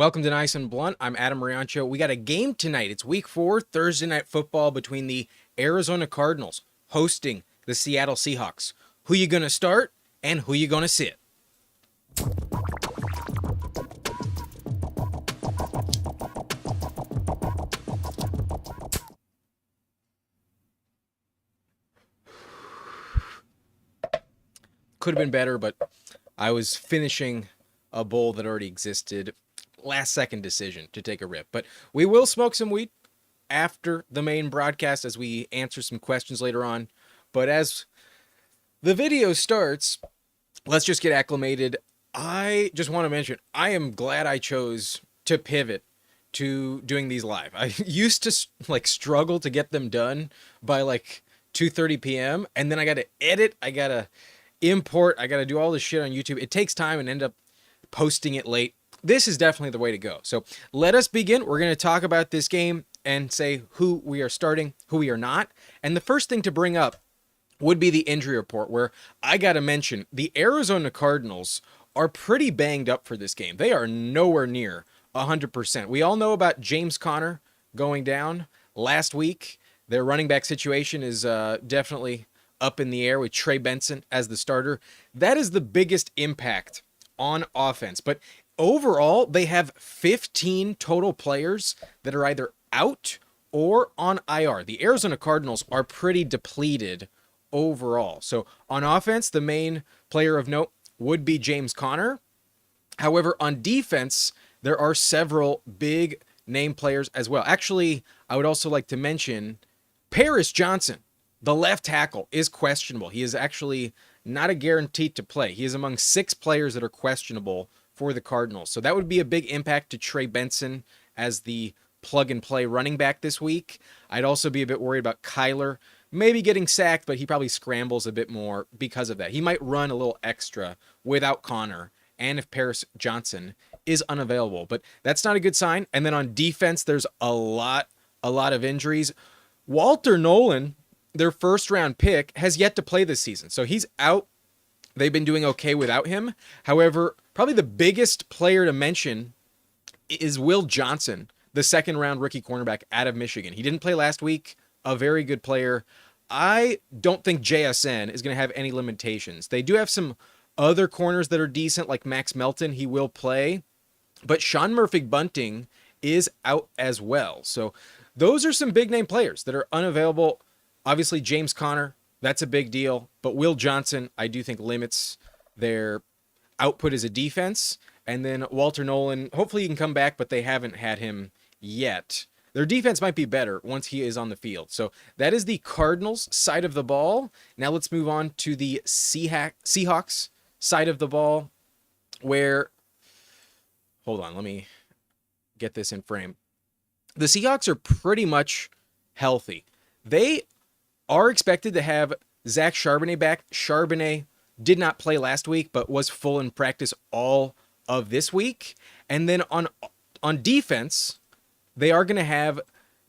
Welcome to Nice and Blunt. I'm Adam Mariancho. We got a game tonight. It's week 4, Thursday night football between the Arizona Cardinals hosting the Seattle Seahawks. Who you going to start and who you going to sit? Could have been better, but I was finishing a bowl that already existed. Last second decision to take a rip. But we will smoke some weed after the main broadcast as we answer some questions later on. But as the video starts, let's just get acclimated. I just want to mention, I am glad I chose to pivot to doing these live. I used to struggle to get them done by 2:30 p.m. and then I got to edit, I got to import, I got to do all this shit on YouTube. It takes time and end up posting it late. This is definitely the way to go. So let us begin. We're going to talk about this game and say who we are starting, who we are not. And the first thing to bring up would be the injury report, where I got to mention the Arizona Cardinals are pretty banged up for this game. They are nowhere near 100%. We all know about James Conner going down last week. Their running back situation is definitely up in the air with Trey Benson as the starter. That is the biggest impact on offense. But overall, they have 15 total players that are either out or on IR. The Arizona Cardinals are pretty depleted overall. So on offense, the main player of note would be James Conner. However, on defense, there are several big name players as well. Actually, I would also like to mention Paris Johnson, the left tackle, is questionable. He is actually not a guaranteed to play. He is among 6 players that are questionable for the Cardinals. So that would be a big impact to Trey Benson as the plug-and-play running back this week. I'd also be a bit worried about Kyler maybe getting sacked, but he probably scrambles a bit more because of that. He might run a little extra without Conner and if Paris Johnson is unavailable. But that's not a good sign. And then on defense, there's a lot of injuries. Walter Nolan, their first-round pick, has yet to play this season. So he's out. They've been doing okay without him. However, probably the biggest player to mention is Will Johnson, the second-round rookie cornerback out of Michigan. He didn't play last week. A very good player. I don't think JSN is going to have any limitations. They do have some other corners that are decent, like Max Melton. He will play. But Sean Murphy-Bunting is out as well. So those are some big-name players that are unavailable. Obviously, James Conner, that's a big deal. But Will Johnson, I do think, limits their output as a defense. And then Walter Nolan, hopefully he can come back, but they haven't had him yet. Their defense might be better once he is on the field. So that is the Cardinals side of the ball. Now let's move on to the Seahawks side of the ball, where, hold on, let me get this in frame. The Seahawks are pretty much healthy. They are expected to have Zack Charbonnet back. Charbonnet did not play last week, but was full in practice all of this week. And then on defense, they are going to have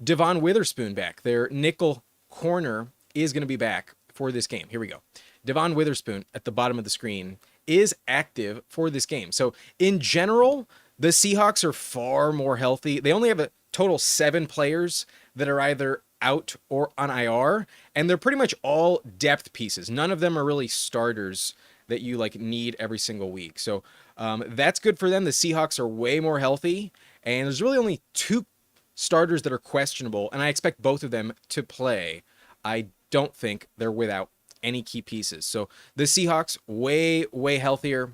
Devon Witherspoon back. Their nickel corner is going to be back for this game. Here we go. Devon Witherspoon at the bottom of the screen is active for this game. So in general, the Seahawks are far more healthy. They only have a total 7 players that are either out or on IR, and they're pretty much all depth pieces. None of them are really starters that you need every single week. So that's good for them. The Seahawks are way more healthy, and there's really only 2 starters that are questionable, and I expect both of them to play. I don't think they're without any key pieces. So the Seahawks way healthier.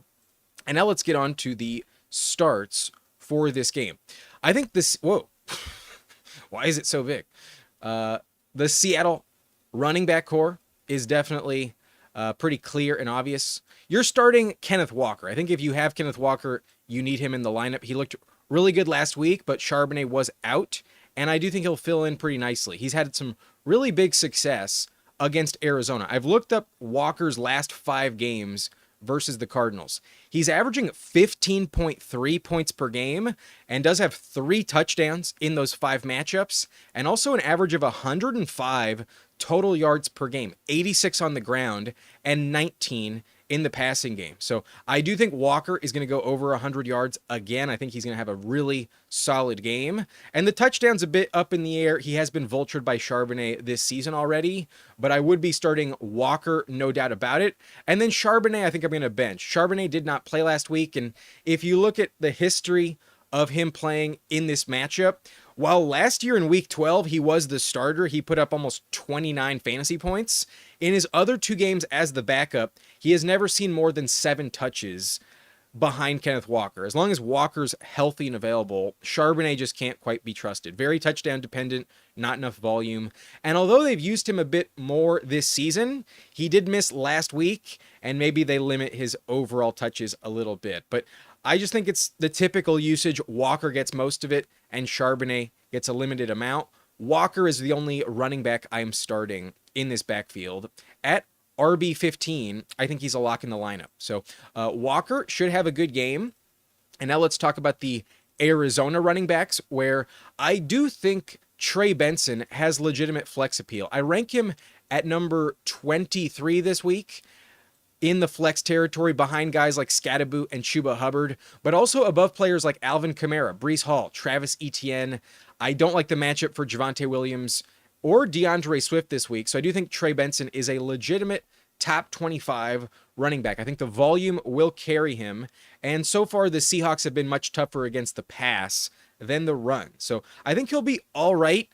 And now let's get on to the starts for this game. I think this, whoa, why is it so big? The Seattle running back core is definitely pretty clear and obvious. You're starting Kenneth Walker. I think if you have Kenneth Walker, you need him in the lineup. He looked really good last week, but Charbonnet was out, and I do think he'll fill in pretty nicely. He's had some really big success against Arizona. I've looked up Walker's last 5 games versus the Cardinals. He's averaging 15.3 points per game and does have 3 touchdowns in those 5 matchups, and also an average of 105 total yards per game, 86 on the ground and 19 in the passing game. So I do think Walker is going to go over 100 yards again. I think he's going to have a really solid game. And the touchdown's a bit up in the air. He has been vultured by Charbonnet this season already, but I would be starting Walker, no doubt about it. And then Charbonnet, I think I'm going to bench. Charbonnet did not play last week, and if you look at the history of him playing in this matchup, while last year in week 12 he was the starter, he put up almost 29 fantasy points. In his other 2 games as the backup, he has never seen more than 7 touches behind Kenneth Walker. As long as Walker's healthy and available, Charbonnet just can't quite be trusted. Very touchdown dependent, not enough volume. And although they've used him a bit more this season, he did miss last week, and maybe they limit his overall touches a little bit. But I just think it's the typical usage. Walker gets most of it, and Charbonnet gets a limited amount. Walker is the only running back I'm starting in this backfield. At RB15, I think he's a lock in the lineup. So Walker should have a good game. And now let's talk about the Arizona running backs, where I do think Trey Benson has legitimate flex appeal. I rank him at number 23 this week in the flex territory, behind guys like Scatterboot and Chuba Hubbard, but also above players like Alvin Kamara, Breece Hall, Travis Etienne. I don't like the matchup for Javonte Williams or DeAndre Swift this week, so I do think Trey Benson is a legitimate top 25 running back. I think the volume will carry him, and so far the Seahawks have been much tougher against the pass than the run. So I think he'll be all right,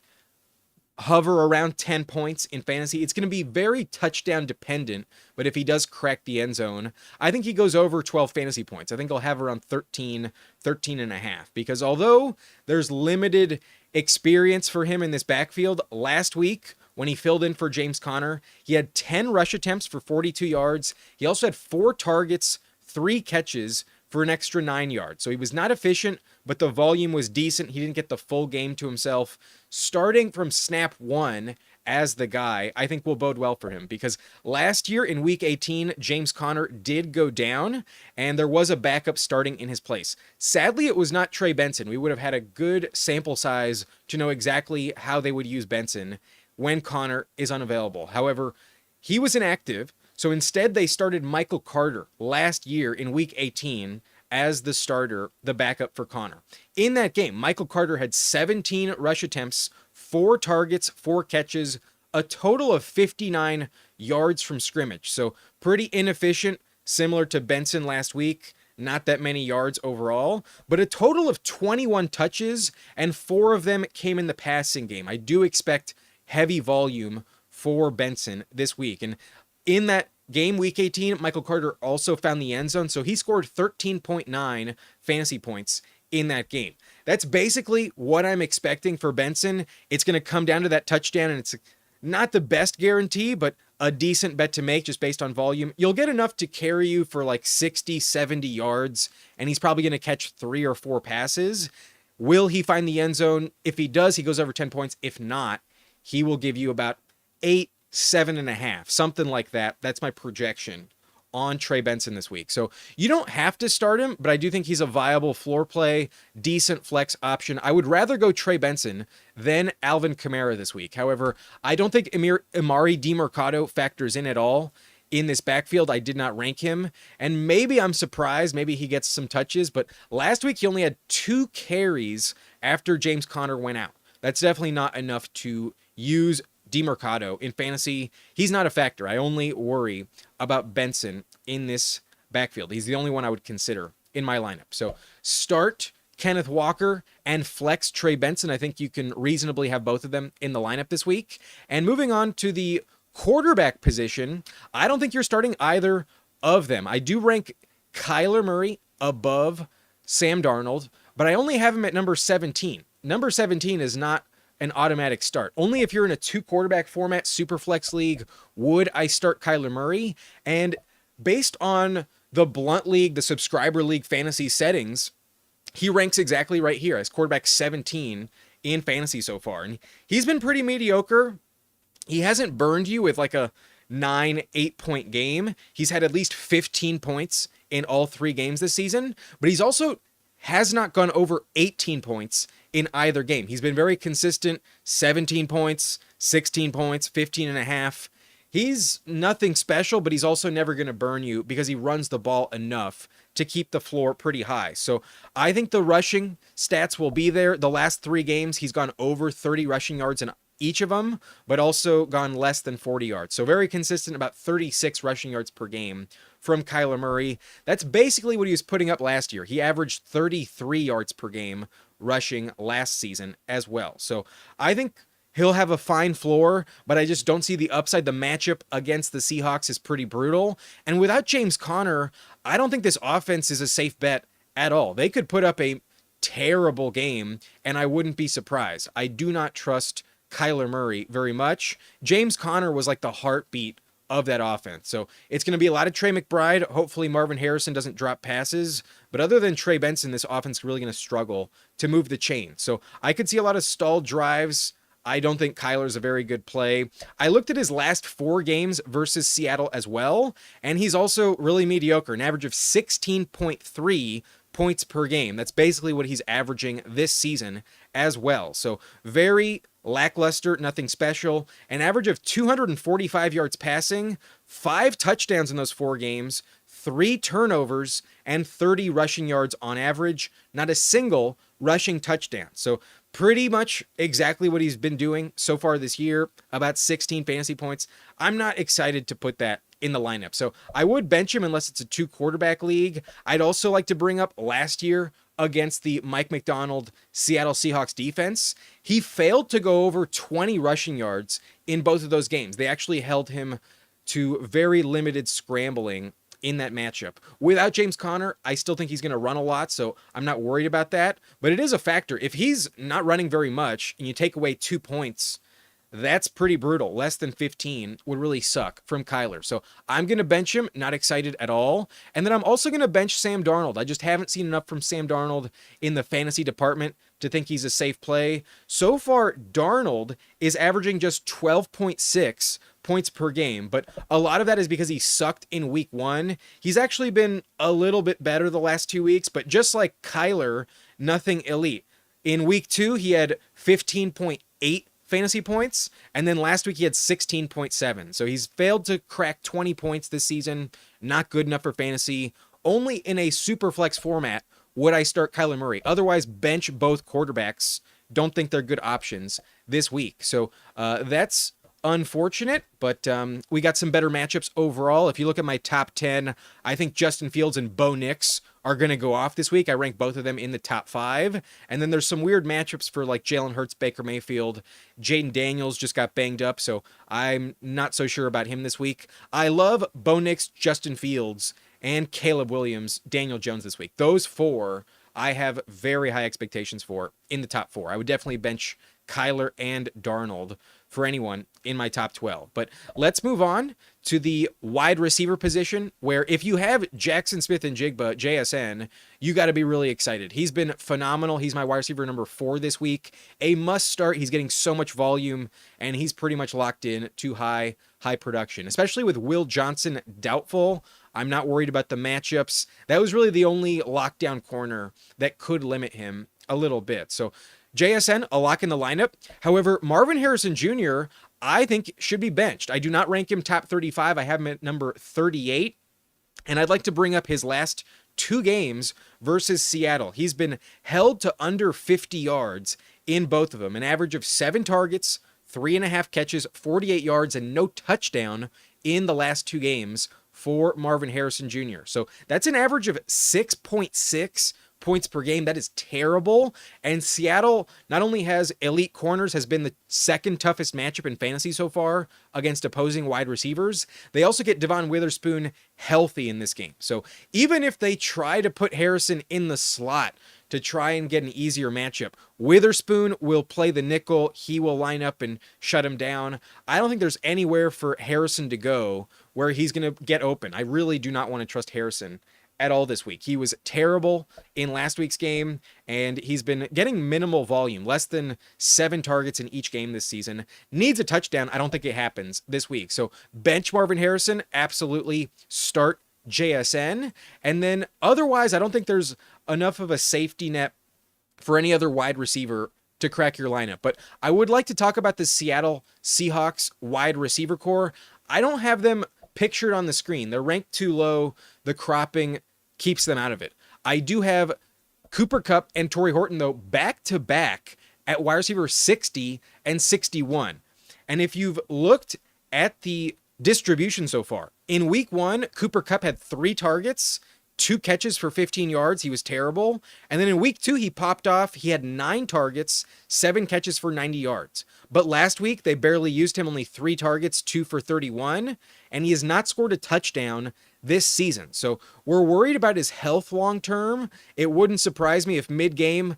hover around 10 points in fantasy. It's going to be very touchdown dependent, but if he does crack the end zone, I think he goes over 12 fantasy points. I think he'll have around 13 and a half, because although there's limited experience for him in this backfield, last week when he filled in for James Conner, he had 10 rush attempts for 42 yards. He also had 4 targets, 3 catches for an extra 9 yards. So he was not efficient, but the volume was decent. He didn't get the full game to himself. Starting from snap 1 as the guy, I think will bode well for him, because last year in week 18, James Conner did go down and there was a backup starting in his place. Sadly, it was not Trey Benson. We would have had a good sample size to know exactly how they would use Benson when Conner is unavailable. However, he was inactive, so instead they started Michael Carter last year in week 18 as the starter, the backup for Conner. In that game, Michael Carter had 17 rush attempts, 4 targets, 4 catches, a total of 59 yards from scrimmage. So pretty inefficient, similar to Benson last week. Not that many yards overall, but a total of 21 touches, and 4 of them came in the passing game. I do expect heavy volume for Benson this week. And in that game, week 18, Michael Carter also found the end zone, so he scored 13.9 fantasy points in that game. That's basically what I'm expecting for Benson. It's going to come down to that touchdown, and it's not the best guarantee, but a decent bet to make just based on volume. You'll get enough to carry you for like 60, 70 yards, and he's probably going to catch 3 or 4 passes. Will he find the end zone? If he does, he goes over 10 points. If not, he will give you about 8, 7.5, something like that. That's my projection on Trey Benson this week. So you don't have to start him, but I do think he's a viable floor play, decent flex option. I would rather go Trey Benson than Alvin Kamara this week. However, I don't think Amari DiMercado factors in at all in this backfield. I did not rank him, and maybe I'm surprised. Maybe he gets some touches, but last week he only had 2 carries after James Conner went out. That's definitely not enough to use DiMercado in fantasy. He's not a factor. I only worry about Benson in this backfield. He's the only one I would consider in my lineup. So start Kenneth Walker and flex Trey Benson. I think you can reasonably have both of them in the lineup this week. And moving on to the quarterback position, I don't think you're starting either of them. I do rank Kyler Murray above Sam Darnold, but I only have him at number 17. Number 17 is not an automatic start. Only if you're in a 2 quarterback format, super flex league, would I start Kyler Murray. And based on the Blunt League, the subscriber league fantasy settings, he ranks exactly right here as quarterback 17 in fantasy so far. And he's been pretty mediocre. He hasn't burned you with like a 9-8 point game. He's had at least 15 points in all 3 games this season, but he's also has not gone over 18 points in either game. He's been very consistent, 17 points, 16 points, 15 and a half. He's nothing special, but he's also never going to burn you because he runs the ball enough to keep the floor pretty high. So I think the rushing stats will be there. The last 3 games, he's gone over 30 rushing yards in each of them, but also gone less than 40 yards. So very consistent, about 36 rushing yards per game from Kyler Murray. That's basically what he was putting up last year. He averaged 33 yards per game rushing last season as well. So I think he'll have a fine floor, but I just don't see the upside. The matchup against the Seahawks is pretty brutal. And without James Conner, I don't think this offense is a safe bet at all. They could put up a terrible game, and I wouldn't be surprised. I do not trust Kyler Murray very much. James Conner was like the heartbeat of that offense. So it's going to be a lot of Trey McBride. Hopefully Marvin Harrison doesn't drop passes. But other than Trey Benson, this offense is really going to struggle to move the chain. So I could see a lot of stalled drives. I don't think Kyler's a very good play. I looked at his last 4 games versus Seattle as well, and he's also really mediocre, an average of 16.3 points per game. That's basically what he's averaging this season as well. So very lackluster, nothing special. An average of 245 yards passing, 5 touchdowns in those 4 games, 3 turnovers, and 30 rushing yards on average. Not a single rushing touchdown. So pretty much exactly what he's been doing so far this year, about 16 fantasy points. I'm not excited to put that in the lineup. So I would bench him unless it's a 2 quarterback league. I'd also like to bring up last year against the Mike McDonald Seattle Seahawks defense. He failed to go over 20 rushing yards in both of those games. They actually held him to very limited scrambling in that matchup. Without James Conner, I still think he's going to run a lot, so I'm not worried about that. But it is a factor. If he's not running very much and you take away 2 points, that's pretty brutal. Less than 15 would really suck from Kyler. So I'm going to bench him, not excited at all. And then I'm also going to bench Sam Darnold. I just haven't seen enough from Sam Darnold in the fantasy department to think he's a safe play. So far, Darnold is averaging just 12.6 points per game, but a lot of that is because he sucked in week 1. He's actually been a little bit better the last 2 weeks, but just like Kyler, nothing elite. In week 2, he had 15.8 fantasy points, and then last week he had 16.7. So he's failed to crack 20 points this season. Not good enough for fantasy. Only in a super flex format would I start Kyler Murray. Otherwise, bench both quarterbacks. Don't think they're good options this week. So that's unfortunate, but we got some better matchups overall. If you look at my top 10, I think Justin Fields and Bo Nix are going to go off this week. I rank both of them in the top 5. And then there's some weird matchups for like Jalen Hurts, Baker Mayfield. Jaden Daniels just got banged up, so I'm not so sure about him this week. I love Bo Nix, Justin Fields, and Caleb Williams, Daniel Jones this week. Those 4 I have very high expectations for in the top 4. I would definitely bench Kyler and Darnold for anyone in my top 12. But let's move on to the wide receiver position, where if you have Jackson Smith-Njigba, JSN, you got to be really excited. He's been phenomenal. He's my wide receiver number 4 this week. A must start. He's getting so much volume, and he's pretty much locked in to high production, especially with Will Johnson doubtful. I'm not worried about the matchups. That was really the only lockdown corner that could limit him a little bit. So JSN, a lock in the lineup. However, Marvin Harrison Jr., I think should be benched. I do not rank him top 35. I have him at number 38. And I'd like to bring up his last 2 games versus Seattle. He's been held to under 50 yards in both of them. An average of 7 targets, 3.5 catches, 48 yards, and no touchdown in the last 2 games for Marvin Harrison Jr. So that's an average of 6.6 points per game. That is terrible. And Seattle not only has elite corners, has been the 2nd toughest matchup in fantasy so far against opposing wide receivers. They also get Devon Witherspoon healthy in this game. So even if they try to put Harrison in the slot to try and get an easier matchup, Witherspoon will play the nickel. He will line up and shut him down. I don't think there's anywhere for Harrison to go where he's going to get open. I really do not want to trust Harrison at all this week. He was terrible in last week's game, and he's been getting minimal volume, less than 7 targets in each game this season. Needs a touchdown. I don't think it happens this week. So bench Marvin Harrison, absolutely start JSN. And then otherwise, I don't think there's enough of a safety net for any other wide receiver to crack your lineup. But I would like to talk about the Seattle Seahawks wide receiver core. I don't have them pictured on the screen. They're ranked too low. The cropping keeps them out of it. I do have Cooper Kupp and Tory Horton, though, back to back at wide receiver 60 and 61. And if you've looked at the distribution so far, in week 1, Cooper Kupp had 3 targets, 2 catches for 15 yards. He was terrible. And then in week 2, he popped off. He had 9 targets, 7 catches for 90 yards. But last week, they barely used him, only 3 targets, 2 for 31. And he has not scored a touchdown this season. So we're worried about his health long term. It wouldn't surprise me if mid-game,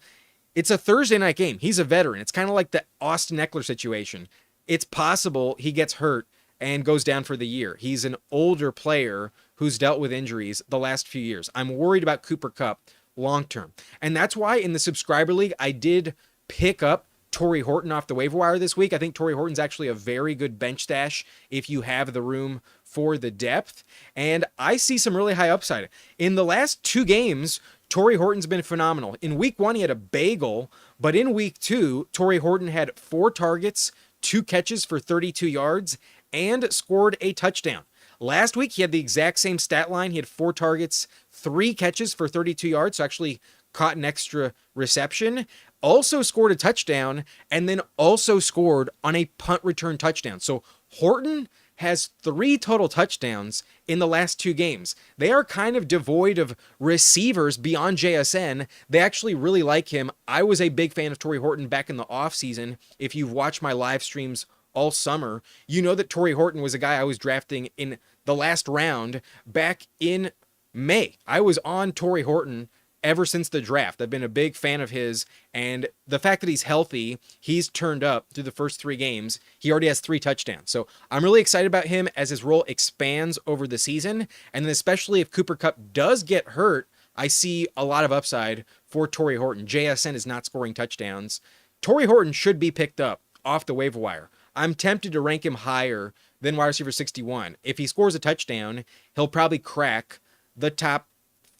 it's a Thursday night game. He's a veteran. It's kind of like the Austin Eckler situation. It's possible he gets hurt and goes down for the year. He's an older player who's dealt with injuries the last few years. I'm worried about Cooper Kupp long term. And that's why in the subscriber league, I did pick up Tory Horton off the waiver wire this week. I think Tory Horton's actually a very good bench stash if you have the room for the depth. And I see some really high upside. In the last 2 games, Tory Horton's been phenomenal. In week 1, he had a bagel, but in week 2, Tory Horton had 4 targets, 2 catches for 32 yards, and scored a touchdown. Last week, he had the exact same stat line. He had 4 targets, 3 catches for 32 yards, so actually caught an extra reception, also scored a touchdown, and then also scored on a punt return touchdown. So Horton has 3 total touchdowns in the last 2 games. They are kind of devoid of receivers beyond JSN. They actually really like him. I was a big fan of Tory Horton back in the offseason. If you've watched my live streams all summer, you know that Tory Horton was a guy I was drafting in the last round back in May. I was on Tory Horton ever since the draft. I've been a big fan of his, and the fact that he's healthy, he's turned up through the first 3 games. He already has 3 touchdowns. So I'm really excited about him as his role expands over the season. And then especially if Cooper Kupp does get hurt, I see a lot of upside for Tory Horton. JSN is not scoring touchdowns. Tory Horton should be picked up off the waiver wire. I'm tempted to rank him higher than wide receiver 61. If he scores a touchdown, he'll probably crack the top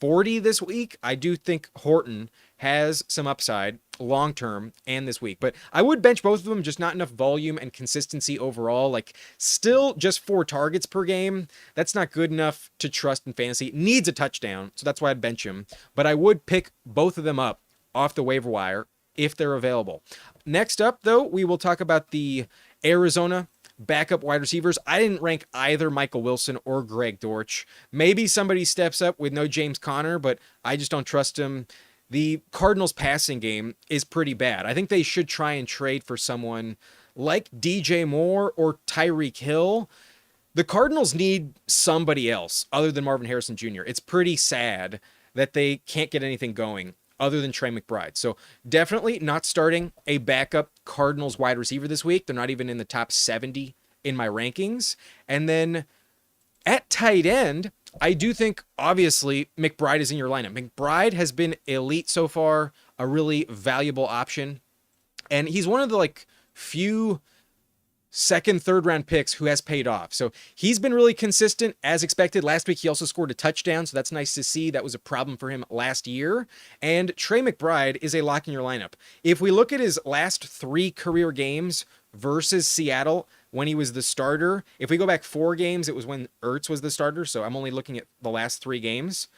40 this week. I do think Horton has some upside long term and this week, but I would bench both of them, just not enough volume and consistency overall. Like, still just 4 targets per game. That's not good enough to trust in fantasy. It needs a touchdown, so that's why I'd bench him. But I would pick both of them up off the waiver wire if they're available. Next up, though, we will talk about the Arizona backup wide receivers. I didn't rank either Michael Wilson or Greg Dortch. Maybe somebody steps up with no James Conner, but I just don't trust him. The Cardinals passing game is pretty bad. I think they should try and trade for someone like DJ Moore or Tyreek Hill. The Cardinals need somebody else other than Marvin Harrison Jr. It's pretty sad that they can't get anything going other than Trey McBride. So definitely not starting a backup Cardinals wide receiver this week. They're not even in the top 70 in my rankings. And then at tight end, I do think, obviously, McBride is in your lineup. McBride has been elite so far, a really valuable option. And he's one of the few second, third round picks who has paid off. So he's been really consistent as expected. Last week, he also scored a touchdown. So that's nice to see. That was a problem for him last year. And Trey McBride is a lock in your lineup. If we look at his last 3 career games versus Seattle, when he was the starter, if we go back 4 games, it was when Ertz was the starter. So I'm only looking at the last 3 games.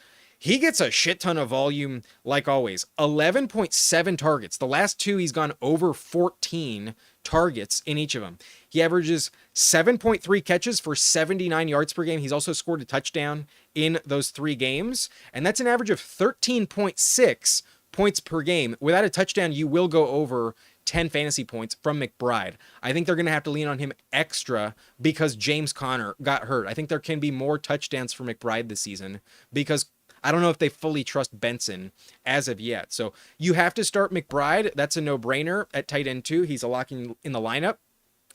He gets a shit ton of volume, like always. 11.7 targets. The last 2, he's gone over 14 targets in each of them. He averages 7.3 catches for 79 yards per game. He's also scored a touchdown in those 3 games. And that's an average of 13.6 points per game. Without a touchdown, you will go over 10 fantasy points from McBride. I think they're going to have to lean on him extra because James Conner got hurt. I think there can be more touchdowns for McBride this season because I don't know if they fully trust Benson as of yet. So you have to start McBride. That's a no-brainer at tight end 2. He's a lock in the lineup.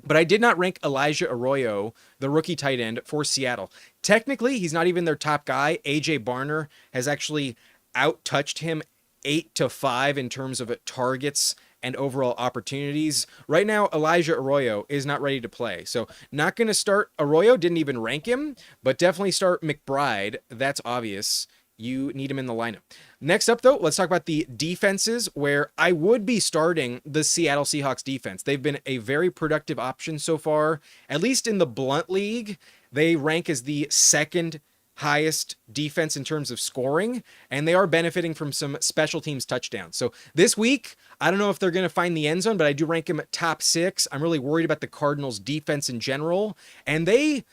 But I did not rank Elijah Arroyo, the rookie tight end for Seattle. Technically, he's not even their top guy. A.J. Barner has actually out-touched him 8-5 in terms of targets and overall opportunities. Right now, Elijah Arroyo is not ready to play. So not going to start Arroyo, didn't even rank him, but definitely start McBride. That's obvious you need him in the lineup. Next up, though, let's talk about the defenses, where I would be starting the Seattle Seahawks defense. They've been a very productive option so far, at least in the Blunt League. They rank as the second highest defense in terms of scoring, and they are benefiting from some special teams touchdowns. So this week, I don't know if they're going to find the end zone, but I do rank them at top 6. I'm really worried about the Cardinals defense in general, and they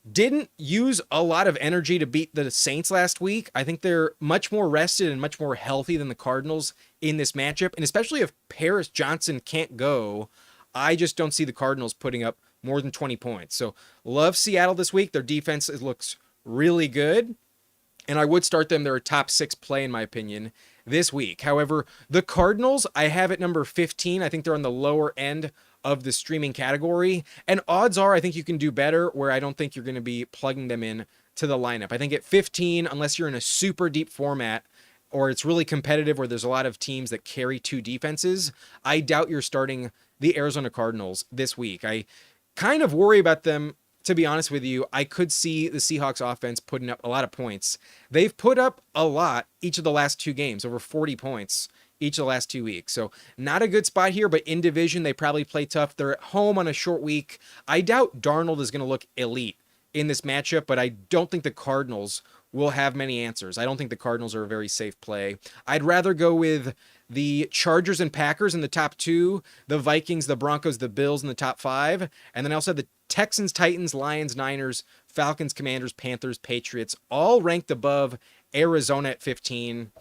didn't use a lot of energy to beat the Saints last week. I think they're much more rested and much more healthy than the Cardinals in this matchup. And especially if Paris Johnson can't go, I just don't see the Cardinals putting up more than 20 points. So love Seattle this week. Their defense looks really good, and I would start them. They're a top 6 play in my opinion this week. However, the Cardinals, I have at number 15. I think they're on the lower end of the streaming category, and odds are I think you can do better, where I don't think you're going to be plugging them in to the lineup. I think at 15, unless you're in a super deep format or it's really competitive where there's a lot of teams that carry 2 defenses, I doubt you're starting the Arizona Cardinals this week. I kind of worry about them, to be honest with you. I could see the Seahawks offense putting up a lot of points. They've put up a lot each of the last 2 games, over 40 points each of the last 2 weeks. So not a good spot here, but in division, they probably play tough. They're at home on a short week. I doubt Darnold is going to look elite in this matchup, but I don't think the Cardinals will have many answers. I don't think the Cardinals are a very safe play. I'd rather go with the Chargers and Packers in the top 2, the Vikings, the Broncos, the Bills in the top 5, and then I also have the Texans, Titans, Lions, Niners, Falcons, Commanders, Panthers, Patriots, all ranked above Arizona at 15.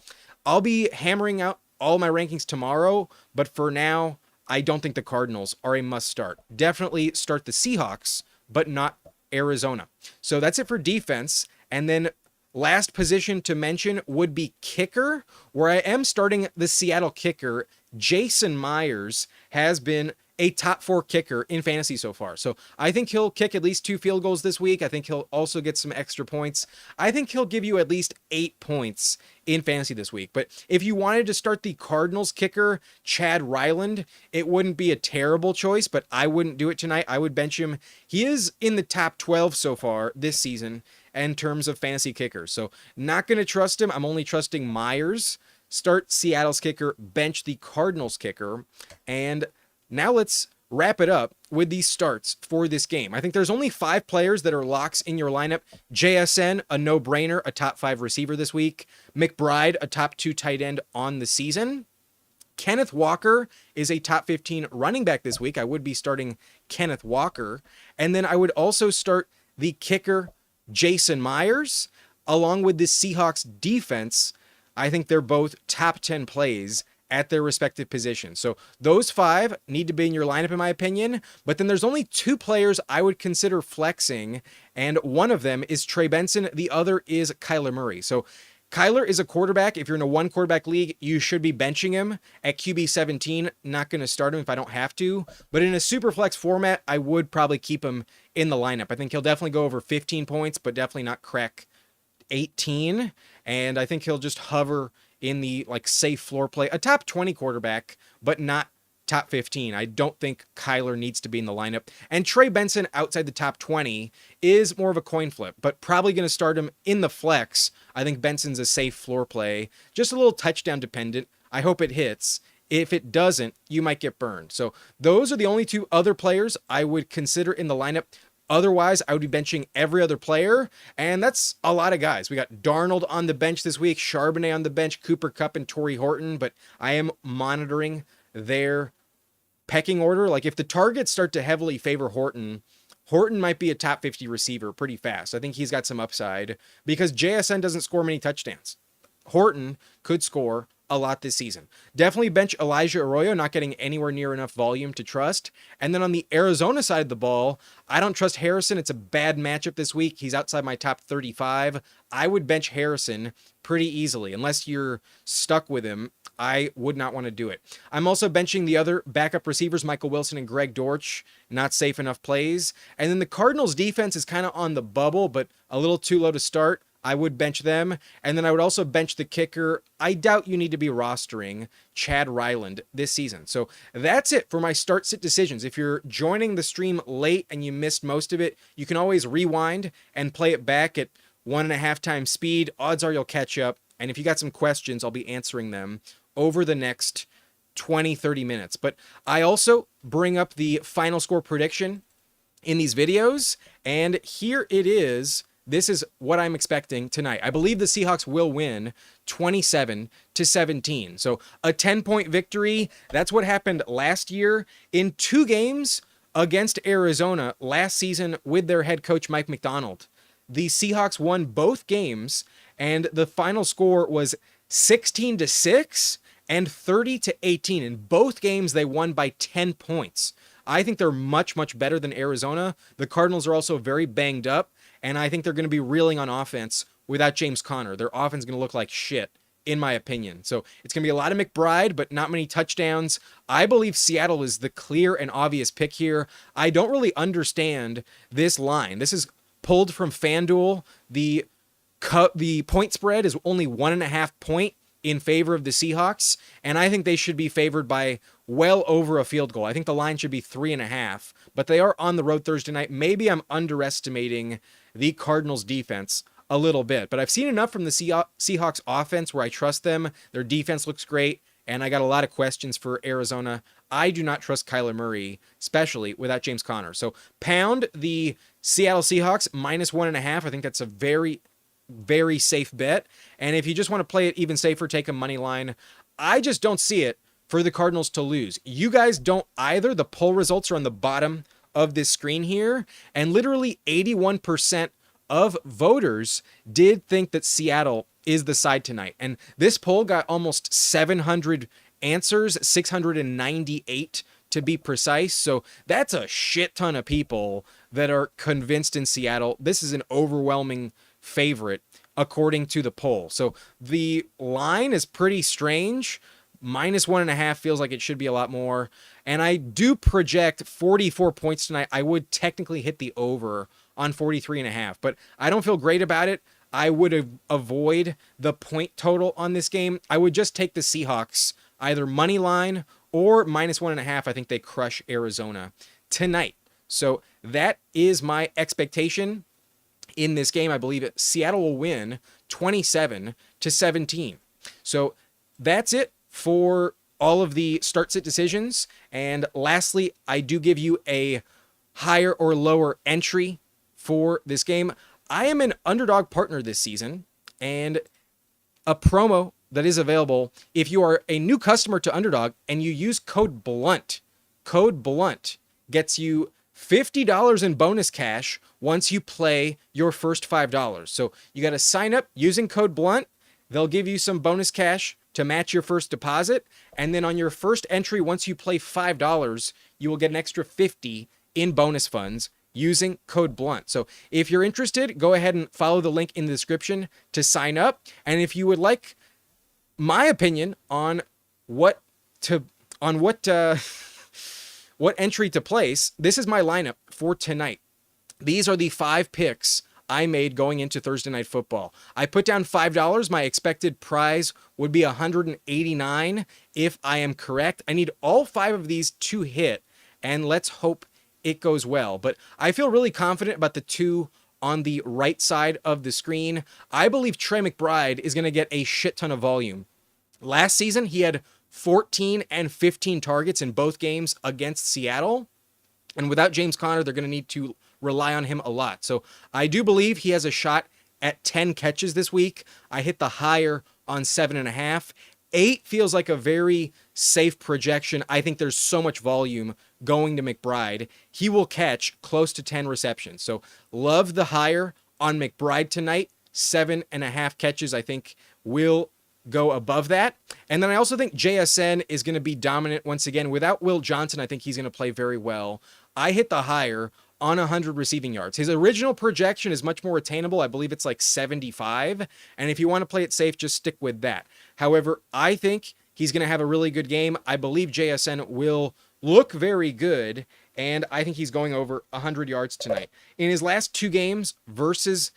I'll be hammering out all my rankings tomorrow, but for now, I don't think the Cardinals are a must start. Definitely start the Seahawks, but not Arizona. So that's it for defense. And then last position to mention would be kicker, where I am starting the Seattle kicker. Jason Myers has been a top 4 kicker in fantasy so far. So I think he'll kick at least 2 field goals this week. I think he'll also get some extra points. I think he'll give you at least 8 points in fantasy this week. But if you wanted to start the Cardinals kicker, Chad Ryland, it wouldn't be a terrible choice, but I wouldn't do it tonight. I would bench him. He is in the top 12 so far this season in terms of fantasy kickers. So not going to trust him. I'm only trusting Myers. Start Seattle's kicker, bench the Cardinals kicker, and now let's wrap it up with these starts for this game. I think there's only 5 players that are locks in your lineup. JSN, a no-brainer, a top 5 receiver this week. McBride, a top 2 tight end on the season. Kenneth Walker is a top 15 running back this week. I would be starting Kenneth Walker. And then I would also start the kicker, Jason Myers, along with the Seahawks defense. I think they're both top 10 plays at their respective positions. So those 5 need to be in your lineup, in my opinion. But then there's only 2 players I would consider flexing, and one of them is Trey Benson. The other is Kyler Murray. So Kyler is a quarterback. If you're in a 1 quarterback league, you should be benching him at QB 17. Not going to start him if I don't have to. But in a super flex format, I would probably keep him in the lineup. I think he'll definitely go over 15 points, but definitely not crack 18. And I think he'll just hover in the safe floor play, a top 20 quarterback, but not top 15. I don't think Kyler needs to be in the lineup. And Trey Benson outside the top 20 is more of a coin flip, but probably going to start him in the flex. I think Benson's a safe floor play, just a little touchdown dependent. I hope it hits. If it doesn't, you might get burned. So those are the only 2 other players I would consider in the lineup. Otherwise, I would be benching every other player, and that's a lot of guys. We got Darnold on the bench this week, Charbonnet on the bench, Cooper Kupp and Tory Horton, but I am monitoring their pecking order. If the targets start to heavily favor Horton, Horton might be a top 50 receiver pretty fast. I think he's got some upside because JSN doesn't score many touchdowns. Horton could score a lot this season. Definitely bench Elijah Arroyo, not getting anywhere near enough volume to trust. And then on the Arizona side of the ball, I don't trust Harrison. It's a bad matchup this week. He's outside my top 35. I would bench Harrison pretty easily. Unless you're stuck with him, I would not want to do it. I'm also benching the other backup receivers, Michael Wilson and Greg Dortch. Not safe enough plays. And then the Cardinals defense is kind of on the bubble, but a little too low to start. I would bench them. And then I would also bench the kicker. I doubt you need to be rostering Chad Ryland this season. So that's it for my start sit decisions. If you're joining the stream late and you missed most of it, you can always rewind and play it back at 1.5 times speed. Odds are you'll catch up. And if you got some questions, I'll be answering them over the next 20, 30 minutes. But I also bring up the final score prediction in these videos. And here it is. This is what I'm expecting tonight. I believe the Seahawks will win 27-17. So a 10-point victory. That's what happened last year in 2 games against Arizona last season with their head coach, Mike Macdonald. The Seahawks won both games, and the final score was 16-6 and 30-18. In both games, they won by 10 points. I think they're much, much better than Arizona. The Cardinals are also very banged up, and I think they're going to be reeling on offense without James Conner. Their offense is going to look like shit, in my opinion. So it's going to be a lot of McBride, but not many touchdowns. I believe Seattle is the clear and obvious pick here. I don't really understand this line. This is pulled from FanDuel. The point spread is only 1.5 point in favor of the Seahawks, and I think they should be favored by well over a field goal. I think the line should be 3.5, but they are on the road Thursday night. Maybe I'm underestimating the Cardinals defense a little bit, but I've seen enough from the Seahawks offense where I trust them. Their defense looks great, and I got a lot of questions for Arizona. I do not trust Kyler Murray, especially without James Conner. So pound the Seattle Seahawks minus 1.5. I think that's a very, very safe bet. And if you just want to play it even safer, take a money line. I just don't see it for the Cardinals to lose. You guys don't either. The poll results are on the bottom of this screen here, and literally 81% of voters did think that Seattle is the side tonight. And this poll got almost 700 answers, 698 to be precise. So that's a shit ton of people that are convinced in Seattle. This is an overwhelming favorite according to the poll. So the line is pretty strange. Minus 1.5 feels like it should be a lot more. And I do project 44 points tonight. I would technically hit the over on 43.5, but I don't feel great about it. I would avoid the point total on this game. I would just take the Seahawks, either money line or minus 1.5. I think they crush Arizona tonight. So that is my expectation in this game. I believe Seattle will win 27-17. So that's it for all of the start-sit decisions. And lastly, I do give you a higher or lower entry for this game. I am an Underdog partner this season, and a promo that is available if you are a new customer to Underdog and you use code BLUNT. Code BLUNT gets you $50 in bonus cash once you play your first $5. So you got to sign up using code BLUNT. They'll give you some bonus cash to match your first deposit. And then on your first entry, once you play $5, you will get an extra $50 in bonus funds using code BLUNT. So if you're interested, go ahead and follow the link in the description to sign up. And if you would like my opinion on what entry to place, this is my lineup for tonight. These are the 5 picks I made going into Thursday Night Football. I put down $5. My expected prize would be $189 if I am correct. I need all 5 of these to hit, and let's hope it goes well. But I feel really confident about the 2 on the right side of the screen. I believe Trey McBride is going to get a shit ton of volume. Last season, he had 14 and 15 targets in both games against Seattle. And without James Conner, they're going to need to rely on him a lot. So I do believe he has a shot at 10 catches this week. I hit the higher on 7.5. 8 feels like a very safe projection. I think there's so much volume going to McBride. He will catch close to 10 receptions. So love the higher on McBride tonight. 7.5 catches, I think, will go above that. And then I also think JSN is going to be dominant once again. Without Will Johnson, I think he's going to play very well. I hit the higher on 100 receiving yards. His original projection is much more attainable. I believe it's like 75. And if you want to play it safe, just stick with that. However, I think he's going to have a really good game. I believe JSN will look very good, and I think he's going over 100 yards tonight. In his last 2 games versus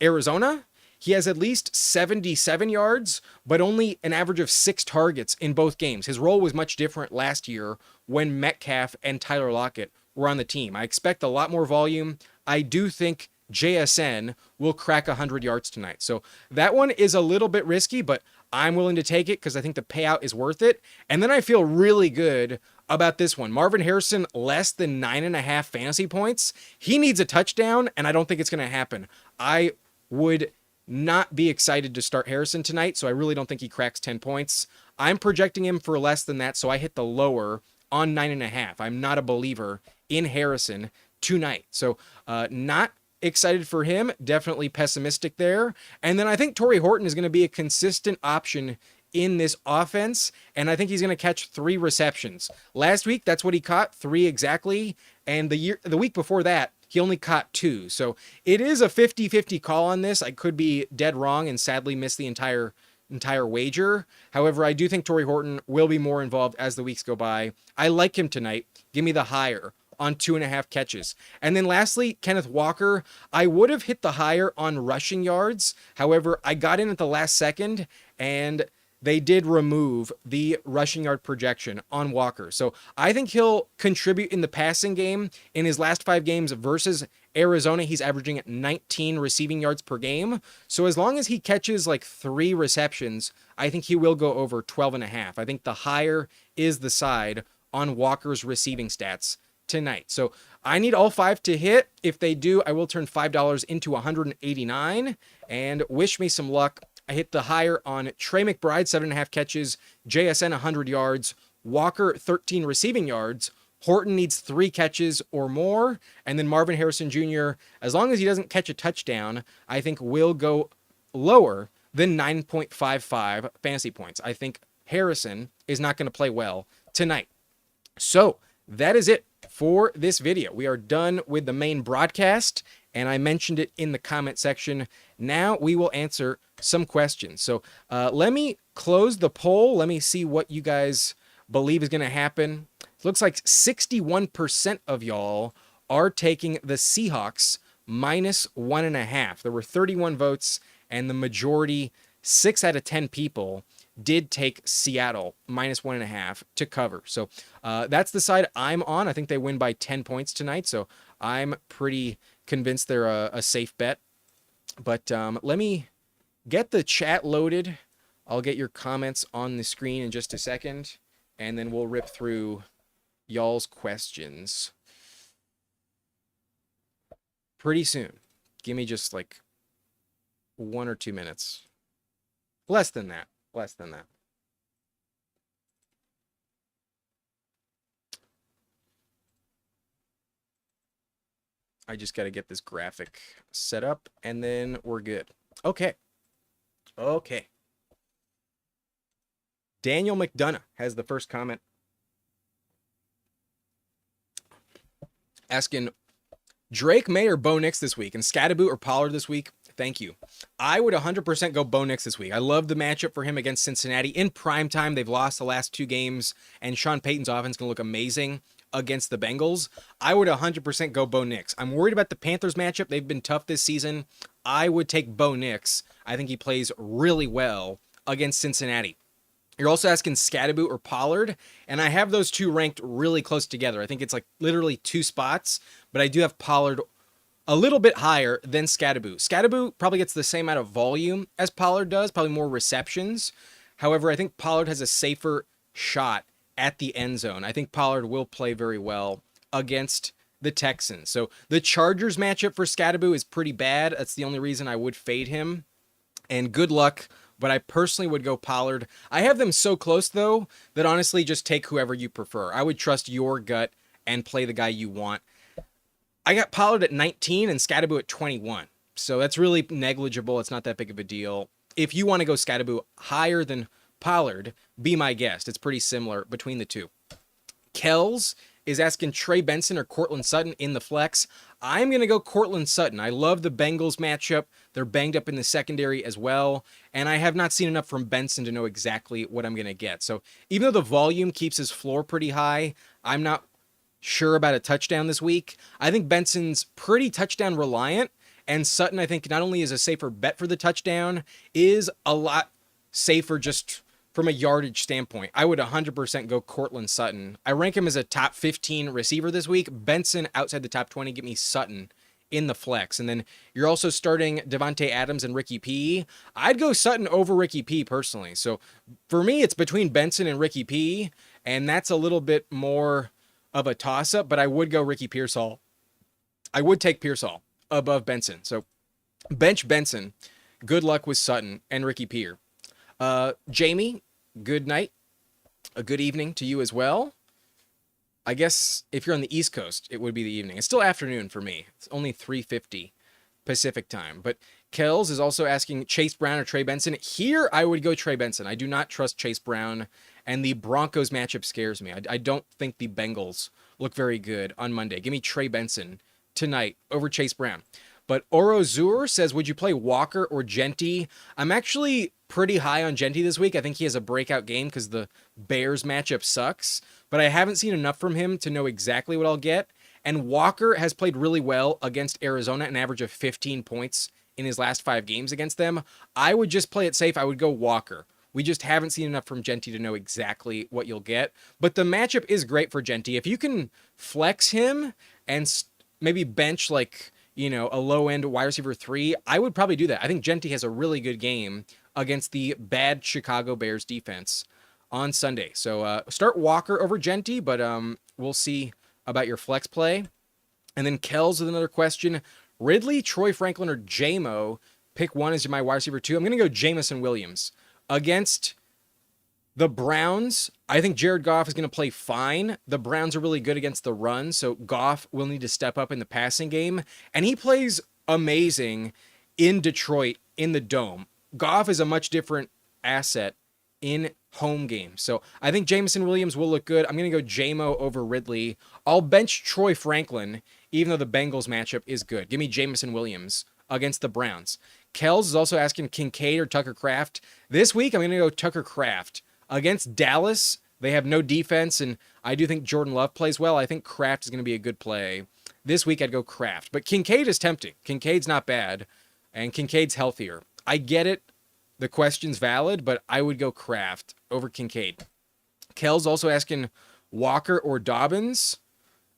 Arizona, he has at least 77 yards, but only an average of 6 targets in both games. His role was much different last year when Metcalf and Tyler Lockett were on the team. I expect a lot more volume. I do think JSN will crack 100 yards tonight. So that one is a little bit risky, but I'm willing to take it because I think the payout is worth it. And then I feel really good about this one. Marvin Harrison, less than 9.5 fantasy points. He needs a touchdown, and I don't think it's going to happen. I would not be excited to start Harrison tonight, so I really don't think he cracks 10 points. I'm projecting him for less than that, so I hit the lower on 9.5. I'm not a believer in Harrison tonight. So not excited for him. Definitely pessimistic there. And then I think Tory Horton is going to be a consistent option in this offense, and I think he's going to catch 3 receptions. Last week, that's what he caught, 3 exactly, and the week before that, he only caught 2. So it is a 50-50 call on this. I could be dead wrong and sadly miss the entire wager. However, I do think Tory Horton will be more involved as the weeks go by. I like him tonight. Give me the higher on 2.5 catches. And then lastly, Kenneth Walker. I would have hit the higher on rushing yards. However, I got in at the last second, and they did remove the rushing yard projection on Walker. So I think he'll contribute in the passing game. In his last 5 games versus Arizona, he's averaging 19 receiving yards per game. So as long as he catches like 3 receptions, I think he will go over 12.5. I think the higher is the side on Walker's receiving stats tonight. So I need all 5 to hit. If they do, I will turn $5 into $189 and wish me some luck. I hit the higher on Trey McBride, 7.5 catches, JSN 100 yards, Walker 13 receiving yards. Horton needs 3 catches or more, and then Marvin Harrison Jr., as long as he doesn't catch a touchdown, I think will go lower than 9.55 fantasy points. I think Harrison is not going to play well tonight. So that is it for this video. We are done with the main broadcast, and I mentioned it in the comment section. Now we will answer some questions. So let me close the poll. Let me see what you guys believe is going to happen. It looks like 61% of y'all are taking the Seahawks minus 1.5. There were 31 votes, and the majority, 6 out of 10 people, did take Seattle minus 1.5 to cover. So that's the side I'm on. I think they win by 10 points tonight, so I'm pretty convinced they're a safe bet. But let me get the chat loaded. I'll get your comments on the screen in just a second, and then we'll rip through y'all's questions pretty soon. Give me just like 1 or 2 minutes. Less than that. Less than that. I just got to get this graphic set up, and then we're good. Okay. Okay. Daniel McDonough has the first comment. Asking, Drake May or Bo Nix this week, and Scatterboot or Pollard this week? Thank you. I would 100% go Bo Nix this week. I love the matchup for him against Cincinnati. In prime time, they've lost the last 2 games, and Sean Payton's offense can look amazing against the Bengals. I would 100% go Bo Nix. I'm worried about the Panthers matchup. They've been tough this season. I would take Bo Nix. I think he plays really well against Cincinnati. You're also asking Scatterboot or Pollard, and I have those 2 ranked really close together. I think it's like literally 2 spots, but I do have Pollard a little bit higher than Scatterboot. Scatterboot probably gets the same amount of volume as Pollard does, probably more receptions. However, I think Pollard has a safer shot at the end zone. I think Pollard will play very well against the Texans. So the Chargers matchup for Scatterboot is pretty bad. That's the only reason I would fade him. And good luck, but I personally would go Pollard. I have them so close, though, that honestly just take whoever you prefer. I would trust your gut and play the guy you want. I got Pollard at 19 and Scatterboot at 21. So that's really negligible. It's not that big of a deal. If you want to go Scatterboot higher than Pollard, be my guest. It's pretty similar between the 2. Kells is asking Trey Benson or Cortland Sutton in the flex. I'm going to go Cortland Sutton. I love the Bengals matchup. They're banged up in the secondary as well, and I have not seen enough from Benson to know exactly what I'm going to get. So even though the volume keeps his floor pretty high, I'm not sure about a touchdown this week. I think Benson's pretty touchdown reliant, and Sutton, I think, not only is a safer bet for the touchdown, is a lot safer just from a yardage standpoint. I would 100% go Cortland Sutton. I rank him as a top 15 receiver this week. Benson outside the top 20. Give me Sutton in the flex. And then you're also starting Devontae Adams and Ricky P. I'd go Sutton over Ricky P personally. So for me, it's between Benson and Ricky P, and that's a little bit more of a toss-up, but I would go Ricky Pearsall. I would take Pearsall above Benson. So bench Benson. Good luck with Sutton and Ricky Peer. Jamie, good night. A good evening to you as well. I guess if you're on the East Coast, it would be the evening. It's still afternoon for me. It's only 3:50 Pacific time. But Kells is also asking Chase Brown or Trey Benson. Here, I would go Trey Benson. I do not trust Chase Brown, and the Broncos matchup scares me. I don't think the Bengals look very good on Monday. Give me Trey Benson tonight over Chase Brown. But Orozur says, would you play Walker or Genty? I'm actually pretty high on Genty this week. I think he has a breakout game because the Bears matchup sucks. But I haven't seen enough from him to know exactly what I'll get. And Walker has played really well against Arizona, an average of 15 points in his last 5 games against them. I would just play it safe. I would go Walker. We just haven't seen enough from Genty to know exactly what you'll get. But the matchup is great for Genty. If you can flex him and maybe bench like, a low-end wide receiver 3, I would probably do that. I think Genty has a really good game against the bad Chicago Bears defense on Sunday. So start Walker over Genty, but we'll see about your flex play. And then Kells with another question. Ridley, Troy Franklin, or J-Mo? Pick one as my wide receiver 2. I'm going to go Jamison Williams. Against the Browns, I think Jared Goff is going to play fine. The Browns are really good against the run, so Goff will need to step up in the passing game. And he plays amazing in Detroit in the Dome. Goff is a much different asset in home games. So I think Jamison Williams will look good. I'm going to go J-Mo over Ridley. I'll bench Troy Franklin, even though the Bengals matchup is good. Give me Jamison Williams against the Browns. Kells is also asking Kincaid or Tucker Kraft. This week, I'm going to go Tucker Kraft. Against Dallas, they have no defense, and I do think Jordan Love plays well. I think Kraft is going to be a good play. This week, I'd go Kraft. But Kincaid is tempting. Kincaid's not bad, and Kincaid's healthier. I get it. The question's valid, but I would go Kraft over Kincaid. Kel's also asking Walker or Dobbins.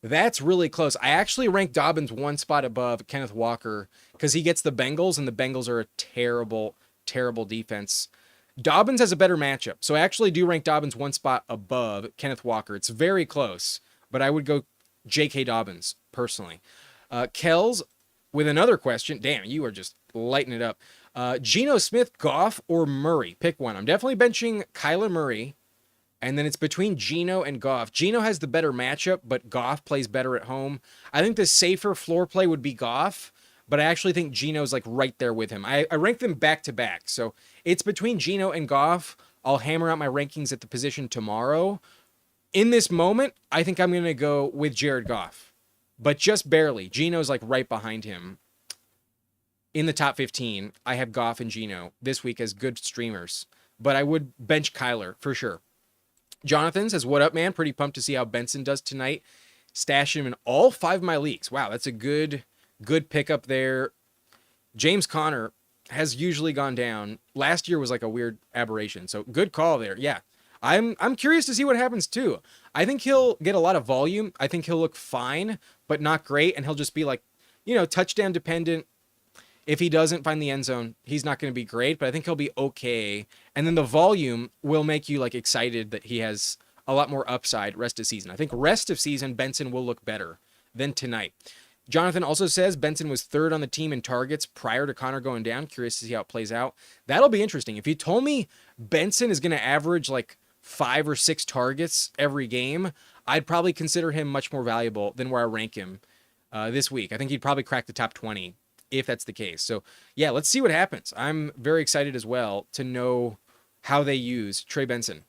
That's really close. I actually rank Dobbins one spot above Kenneth Walker because he gets the Bengals, and the Bengals are a terrible, terrible defense. Dobbins has a better matchup, so I actually do rank Dobbins one spot above Kenneth Walker. It's very close, but I would go J.K. Dobbins, personally. Kells with another question. Damn, you are just lighting it up. Geno Smith, Goff, or Murray? Pick one. I'm definitely benching Kyler Murray, and then it's between Geno and Goff. Geno has the better matchup, but Goff plays better at home. I think the safer floor play would be Goff, but I actually think Geno's like right there with him. I rank them back to back. So it's between Geno and Goff. I'll hammer out my rankings at the position tomorrow. In this moment, I think I'm going to go with Jared Goff, but just barely. Geno's like right behind him. In the top 15, I have Goff and Geno this week as good streamers, but I would bench Kyler for sure. Jonathan says, what up, man? Pretty pumped to see how Benson does tonight. Stash him in all 5 of my leagues. Wow, that's a good pickup there. James Conner has usually gone down. Last year was like a weird aberration. So good call there. Yeah. I'm curious to see what happens too. I think he'll get a lot of volume. I think he'll look fine, but not great. And he'll just be like, touchdown dependent. If he doesn't find the end zone, he's not going to be great, but I think he'll be okay. And then the volume will make you like excited that he has a lot more upside rest of season. I think rest of season, Benson will look better than tonight. Jonathan also says Benson was 3rd on the team in targets prior to Connor going down. Curious to see how it plays out. That'll be interesting. If you told me Benson is going to average like 5 or 6 targets every game, I'd probably consider him much more valuable than where I rank him this week. I think he'd probably crack the top 20 if that's the case. So yeah, let's see what happens. I'm very excited as well to know how they use Trey Benson.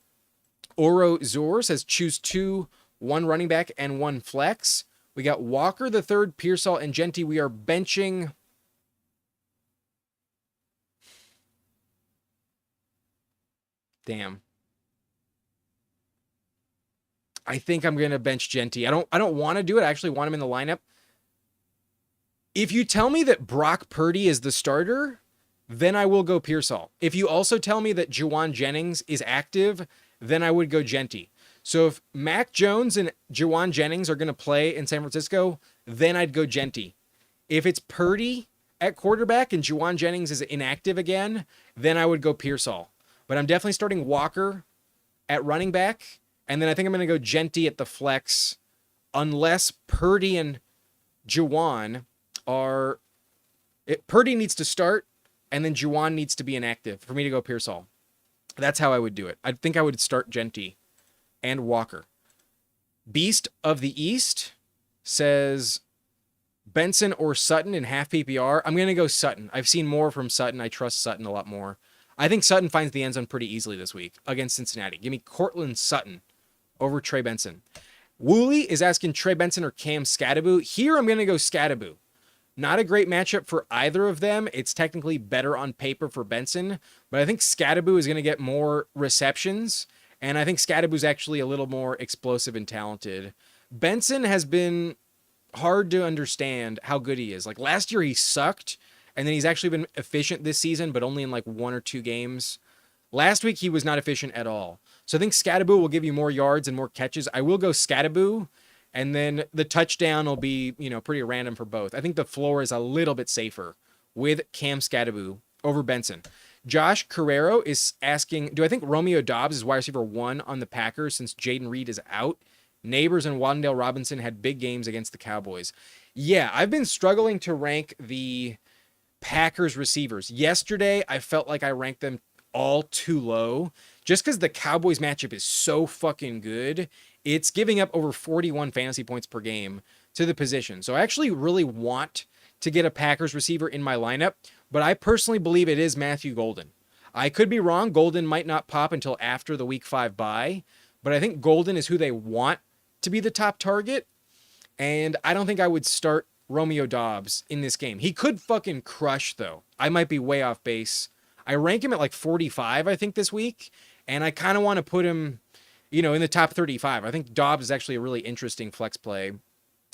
Oro Zor says choose 2, 1 running back and 1 flex. We got Walker the third, Pearsall, and Genty. We are benching. Damn. I think I'm gonna bench Genty. I don't want to do it. I actually want him in the lineup. If you tell me that Brock Purdy is the starter, then I will go Pearsall. If you also tell me that Juwan Jennings is active, then I would go Genty. So if Mac Jones and Juwan Jennings are going to play in San Francisco, then I'd go Genty. If it's Purdy at quarterback and Juwan Jennings is inactive again, then I would go Pearsall. But I'm definitely starting Walker at running back. And then I think I'm going to go Genty at the flex unless Purdy and Juwan are... Purdy needs to start and then Juwan needs to be inactive for me to go Pearsall. That's how I would do it. I think I would start Genty and Walker. Beast of the East says Benson or Sutton in half PPR. I'm going to go Sutton. I've seen more from Sutton. I trust Sutton a lot more. I think Sutton finds the end zone pretty easily this week against Cincinnati. Give me Cortland Sutton over Trey Benson. Wooly is asking Trey Benson or Cam Scattaboo. Here I'm going to go Scattaboo. Not a great matchup for either of them. It's technically better on paper for Benson, but I think Scattaboo is going to get more receptions, and I think Scattaboo's actually a little more explosive and talented. Benson has been hard to understand how good he is. Like last year he sucked, and then he's actually been efficient this season, but only in like 1 or 2 games. Last week he was not efficient at all. So I think Scattaboo will give you more yards and more catches. I will go Scattaboo. And then the touchdown will be, pretty random for both. I think the floor is a little bit safer with Cam Scattaboo over Benson. Josh Carrero is asking, do I think Romeo Doubs is wide receiver 1 on the Packers since Jaden Reed is out? Neighbors and Wan'Dale Robinson had big games against the Cowboys. Yeah, I've been struggling to rank the Packers receivers. Yesterday, I felt like I ranked them all too low just because the Cowboys matchup is so fucking good. It's giving up over 41 fantasy points per game to the position. So I actually really want to get a Packers receiver in my lineup, but I personally believe it is Matthew Golden. I could be wrong. Golden might not pop until after the week 5 bye, but I think Golden is who they want to be the top target, and I don't think I would start Romeo Doubs in this game. He could fucking crush, though. I might be way off base. I rank him at like 45, I think, this week, and I kind of want to put him in the top 35. I think Dobbs is actually a really interesting flex play.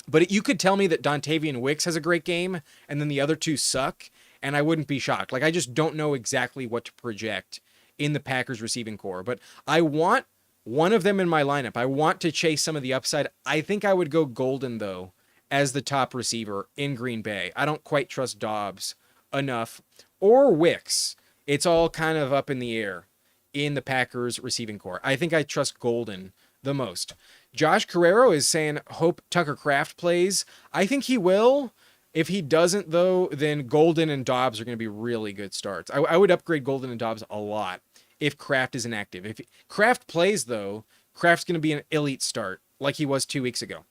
But you could tell me that Dontavian Wicks has a great game and then the other 2 suck, and I wouldn't be shocked. Like, I just don't know exactly what to project in the Packers receiving core. But I want one of them in my lineup. I want to chase some of the upside. I think I would go Golden, though, as the top receiver in Green Bay. I don't quite trust Dobbs enough. Or Wicks. It's all kind of up in the air in the Packers receiving core. I think I trust Golden the most. Josh Carrero is saying, hope Tucker Kraft plays. I think he will. If he doesn't, though, then Golden and Dobbs are going to be really good starts. I would upgrade Golden and Dobbs a lot if Kraft is inactive. If Kraft plays, though, Kraft's going to be an elite start like he was 2 weeks ago.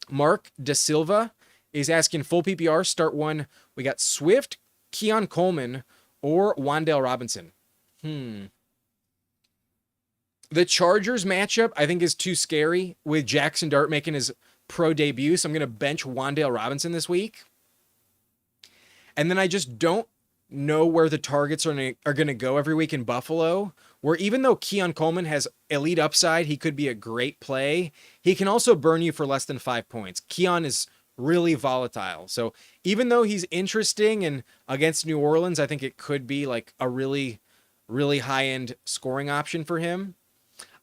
Mark Da Silva is asking full PPR, start 1. We got Swift, Keon Coleman, or Wan'Dale Robinson. The Chargers matchup, I think, is too scary with Jackson Dart making his pro debut. So I'm going to bench Wan'Dale Robinson this week. And then I just don't know where the targets are going to go every week in Buffalo, where even though Keon Coleman has elite upside, he could be a great play. He can also burn you for less than 5 points. Keon is really volatile. So even though he's interesting and against New Orleans, I think it could be like a really, really high-end scoring option for him.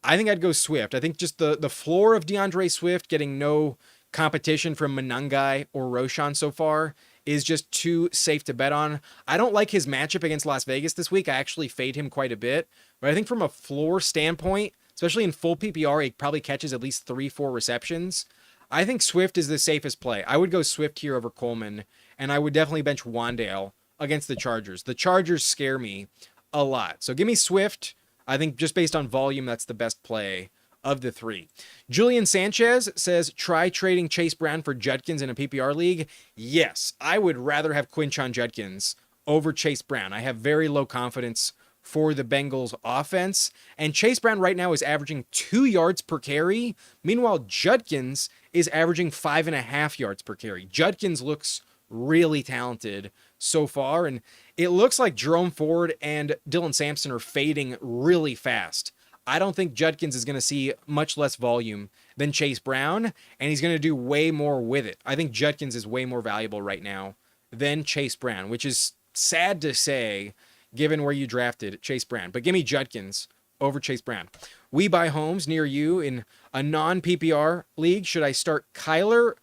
I think I'd go Swift. I think just the floor of DeAndre Swift getting no competition from Monangai or Roshan so far is just too safe to bet on. I don't like his matchup against Las Vegas this week. I actually fade him quite a bit. But I think from a floor standpoint, especially in full PPR, he probably catches at least 3-4 receptions. I think Swift is the safest play. I would go Swift here over Coleman, and I would definitely bench Wan'Dale against the Chargers. The Chargers scare me a lot. So give me Swift. I think just based on volume, that's the best play of the 3. Julian Sanchez says, try trading Chase Brown for Judkins in a PPR league. Yes, I would rather have Quinshon Judkins over Chase Brown. I have very low confidence for the Bengals offense. And Chase Brown right now is averaging 2 yards per carry. Meanwhile, Judkins is averaging 5.5 yards per carry. Judkins looks really talented so far, and it looks like Jerome Ford and Dylan Sampson are fading really fast. I don't think Judkins is going to see much less volume than Chase Brown, and he's going to do way more with it. I think Judkins is way more valuable right now than Chase Brown, which is sad to say given where you drafted Chase Brown. But give me Judkins over Chase Brown. We buy homes near you in a non-PPR league. Should I start Kyler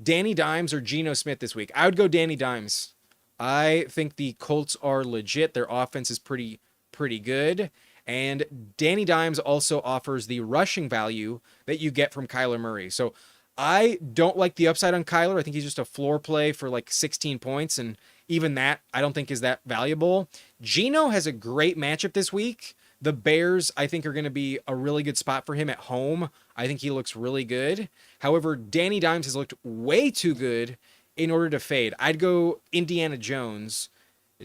Danny Dimes or Geno Smith this week? I would go Danny Dimes. I think the Colts are legit. Their offense is pretty good. And Danny Dimes also offers the rushing value that you get from Kyler Murray. So I don't like the upside on Kyler. I think he's just a floor play for like 16 points. And even that, I don't think is that valuable. Geno has a great matchup this week. The Bears, I think, are going to be a really good spot for him at home. I think he looks really good. However, Danny Dimes has looked way too good in order to fade. I'd go Indiana Jones,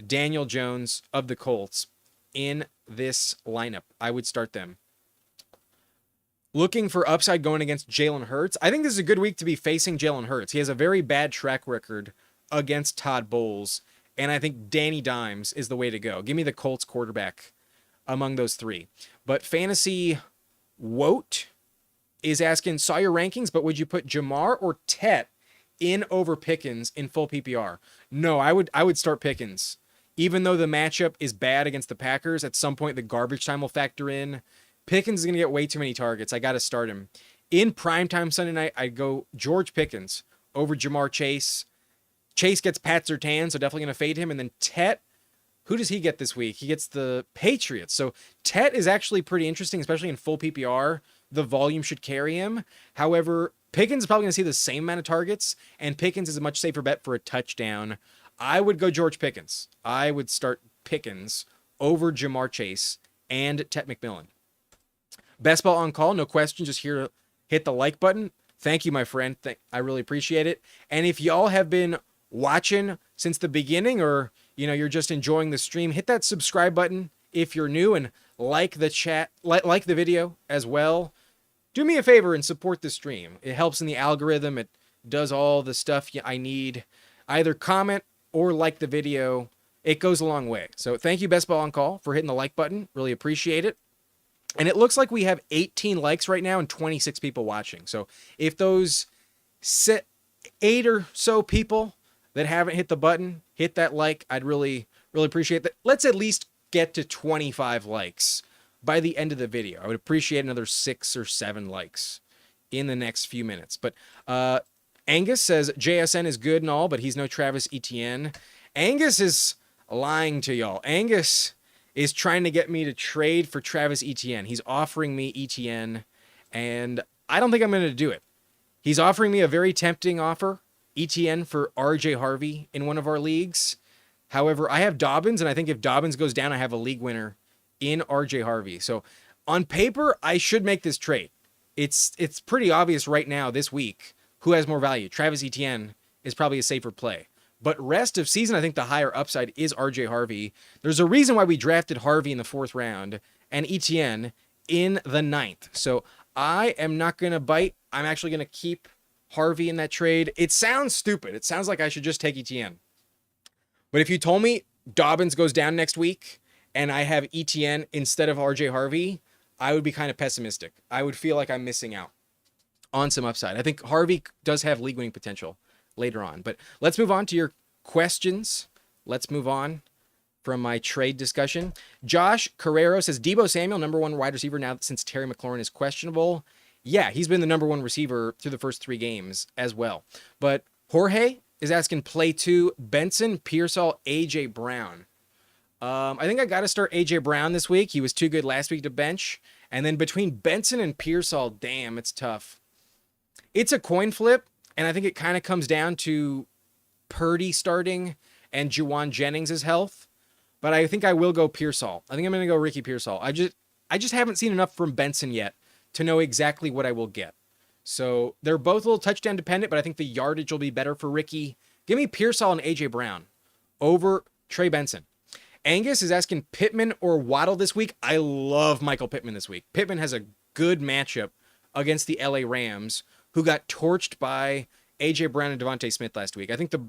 Daniel Jones of the Colts in this lineup. I would start them. Looking for upside going against Jalen Hurts. I think this is a good week to be facing Jalen Hurts. He has a very bad track record against Todd Bowles, and I think Danny Dimes is the way to go. Give me the Colts quarterback among those three. But Fantasy Woat is asking, saw your rankings, but would you put Jamar or Tet in over Pickens in full PPR? No, I would start Pickens. Even though the matchup is bad against the Packers, at some point the garbage time will factor in. Pickens is going to get way too many targets. I got to start him. In primetime Sunday night, I'd go George Pickens over Jamar Chase. Chase gets Pat Surtain, so definitely going to fade him. And then Tet, who does he get this week? He gets the Patriots. So Tet is actually pretty interesting, especially in full PPR. The volume should carry him. However, Pickens is probably going to see the same amount of targets, and Pickens is a much safer bet for a touchdown. I would go George Pickens. I would start Pickens over Jamar Chase and Tet McMillan. Best ball on call, no question. Just here to hit the like button. Thank you, my friend. I really appreciate it. And if y'all have been watching since the beginning, or you're just enjoying the stream, hit that subscribe button if you're new, and like the chat, like the video as well. Do me a favor and support the stream. It helps in the algorithm. It does all the stuff I need. Either comment or like the video. It goes a long way. So thank you, Best Ball on Call, for hitting the like button. Really appreciate it. And it looks like we have 18 likes right now and 26 people watching. So if those 8 or so people that haven't hit the button, hit that like, I'd really appreciate that. Let's at least get to 25 likes by the end of the video. I would appreciate another 6 or 7 likes in the next few minutes. But Angus says JSN is good and all, but he's no Travis Etienne. Angus is lying to y'all. Angus is trying to get me to trade for Travis Etienne. He's offering me Etienne, and I don't think I'm going to do it. He's offering me a very tempting offer, Etienne for RJ Harvey in one of our leagues. However, I have Dobbins, and I think if Dobbins goes down, I have a league winner in RJ Harvey. So on paper, I should make this trade. It's pretty obvious right now this week who has more value. Travis Etienne is probably a safer play. But rest of season, I think the higher upside is RJ Harvey. There's a reason why we drafted Harvey in the 4th round and Etienne in the 9th. So I am not going to bite. I'm actually going to keep Harvey in that trade. It sounds stupid. It sounds like I should just take Etienne. But if you told me Dobbins goes down next week and I have Etienne instead of RJ Harvey, I would be kind of pessimistic. I would feel like I'm missing out on some upside. I think Harvey does have league winning potential later on. But let's move on to your questions. Let's move on from my trade discussion. Josh Carrero says, Deebo Samuel, number 1 wide receiver now since Terry McLaurin is questionable. Yeah, he's been the number 1 receiver through the first 3 games as well. But Jorge is asking play 2, Benson, Pearsall, A.J. Brown. I think I got to start A.J. Brown this week. He was too good last week to bench. And then between Benson and Pearsall, damn, it's tough. It's a coin flip. And I think it kind of comes down to Purdy starting and Juwan Jennings' health. But I think I will go Pearsall. I think I'm going to go Ricky Pearsall. I just haven't seen enough from Benson yet to know exactly what I will get. So they're both a little touchdown dependent, but I think the yardage will be better for Ricky. Give me Pearsall and A.J. Brown over Trey Benson. Angus is asking Pittman or Waddle this week. I love Michael Pittman this week. Pittman has a good matchup against the LA Rams, who got torched by A.J. Brown and Devontae Smith last week. I think the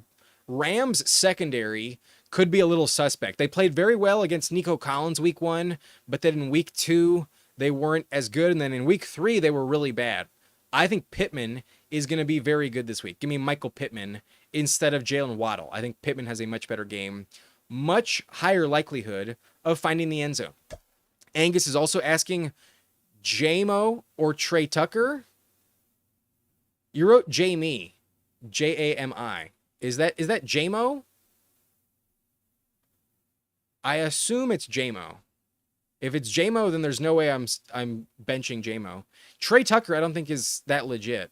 Rams secondary could be a little suspect. They played very well against Nico Collins week 1, but then in week 2, they weren't as good. And then in week 3, they were really bad. I think Pittman is going to be very good this week. Give me Michael Pittman instead of Jalen Waddle. I think Pittman has a much better game, much higher likelihood of finding the end zone. Angus is also asking Jamo or Trey Tucker. You wrote Jamie Jami. Is that JMO? I assume it's JMO. If it's JMO, then there's no way I'm benching JMO. Trey Tucker, I don't think is that legit.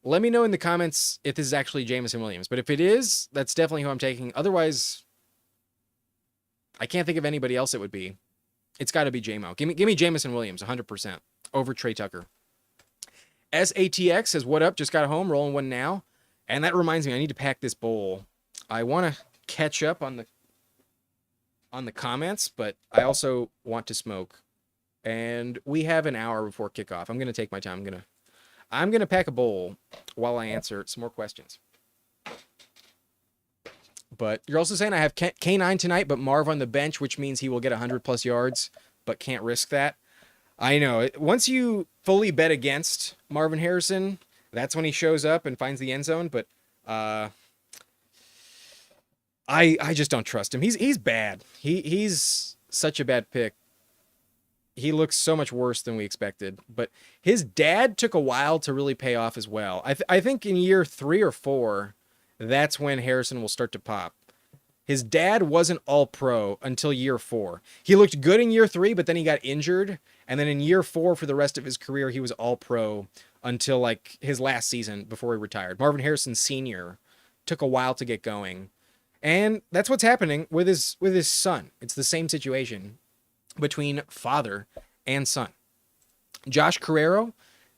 Let me know in the comments if this is actually Jameson Williams. But if it is, that's definitely who I'm taking. Otherwise, I can't think of anybody else it would be. It's got to be JMO. Give me Jameson Williams, 100% over Trey Tucker. SATX says, what up? Just got home, rolling one now. And that reminds me, I need to pack this bowl. I want to catch up on the comments, but I also want to smoke. And we have an hour before kickoff. I'm going to take my time. I'm going to pack a bowl while I answer some more questions. But you're also saying I have K9 tonight, but Marv on the bench, which means he will get 100+ yards, but can't risk that. I know. Once you fully bet against Marvin Harrison, that's when he shows up and finds the end zone. But I just don't trust him. He's bad. He's such a bad pick. He looks so much worse than we expected. But his dad took a while to really pay off as well. I think in year 3 or 4, that's when Harrison will start to pop. His dad wasn't all pro until year 4. He looked good in year 3, but then he got injured. And then in year 4 for the rest of his career, he was all pro until like his last season before he retired. Marvin Harrison Sr. took a while to get going. And that's what's happening with his son. It's the same situation between father and son. Josh Carrero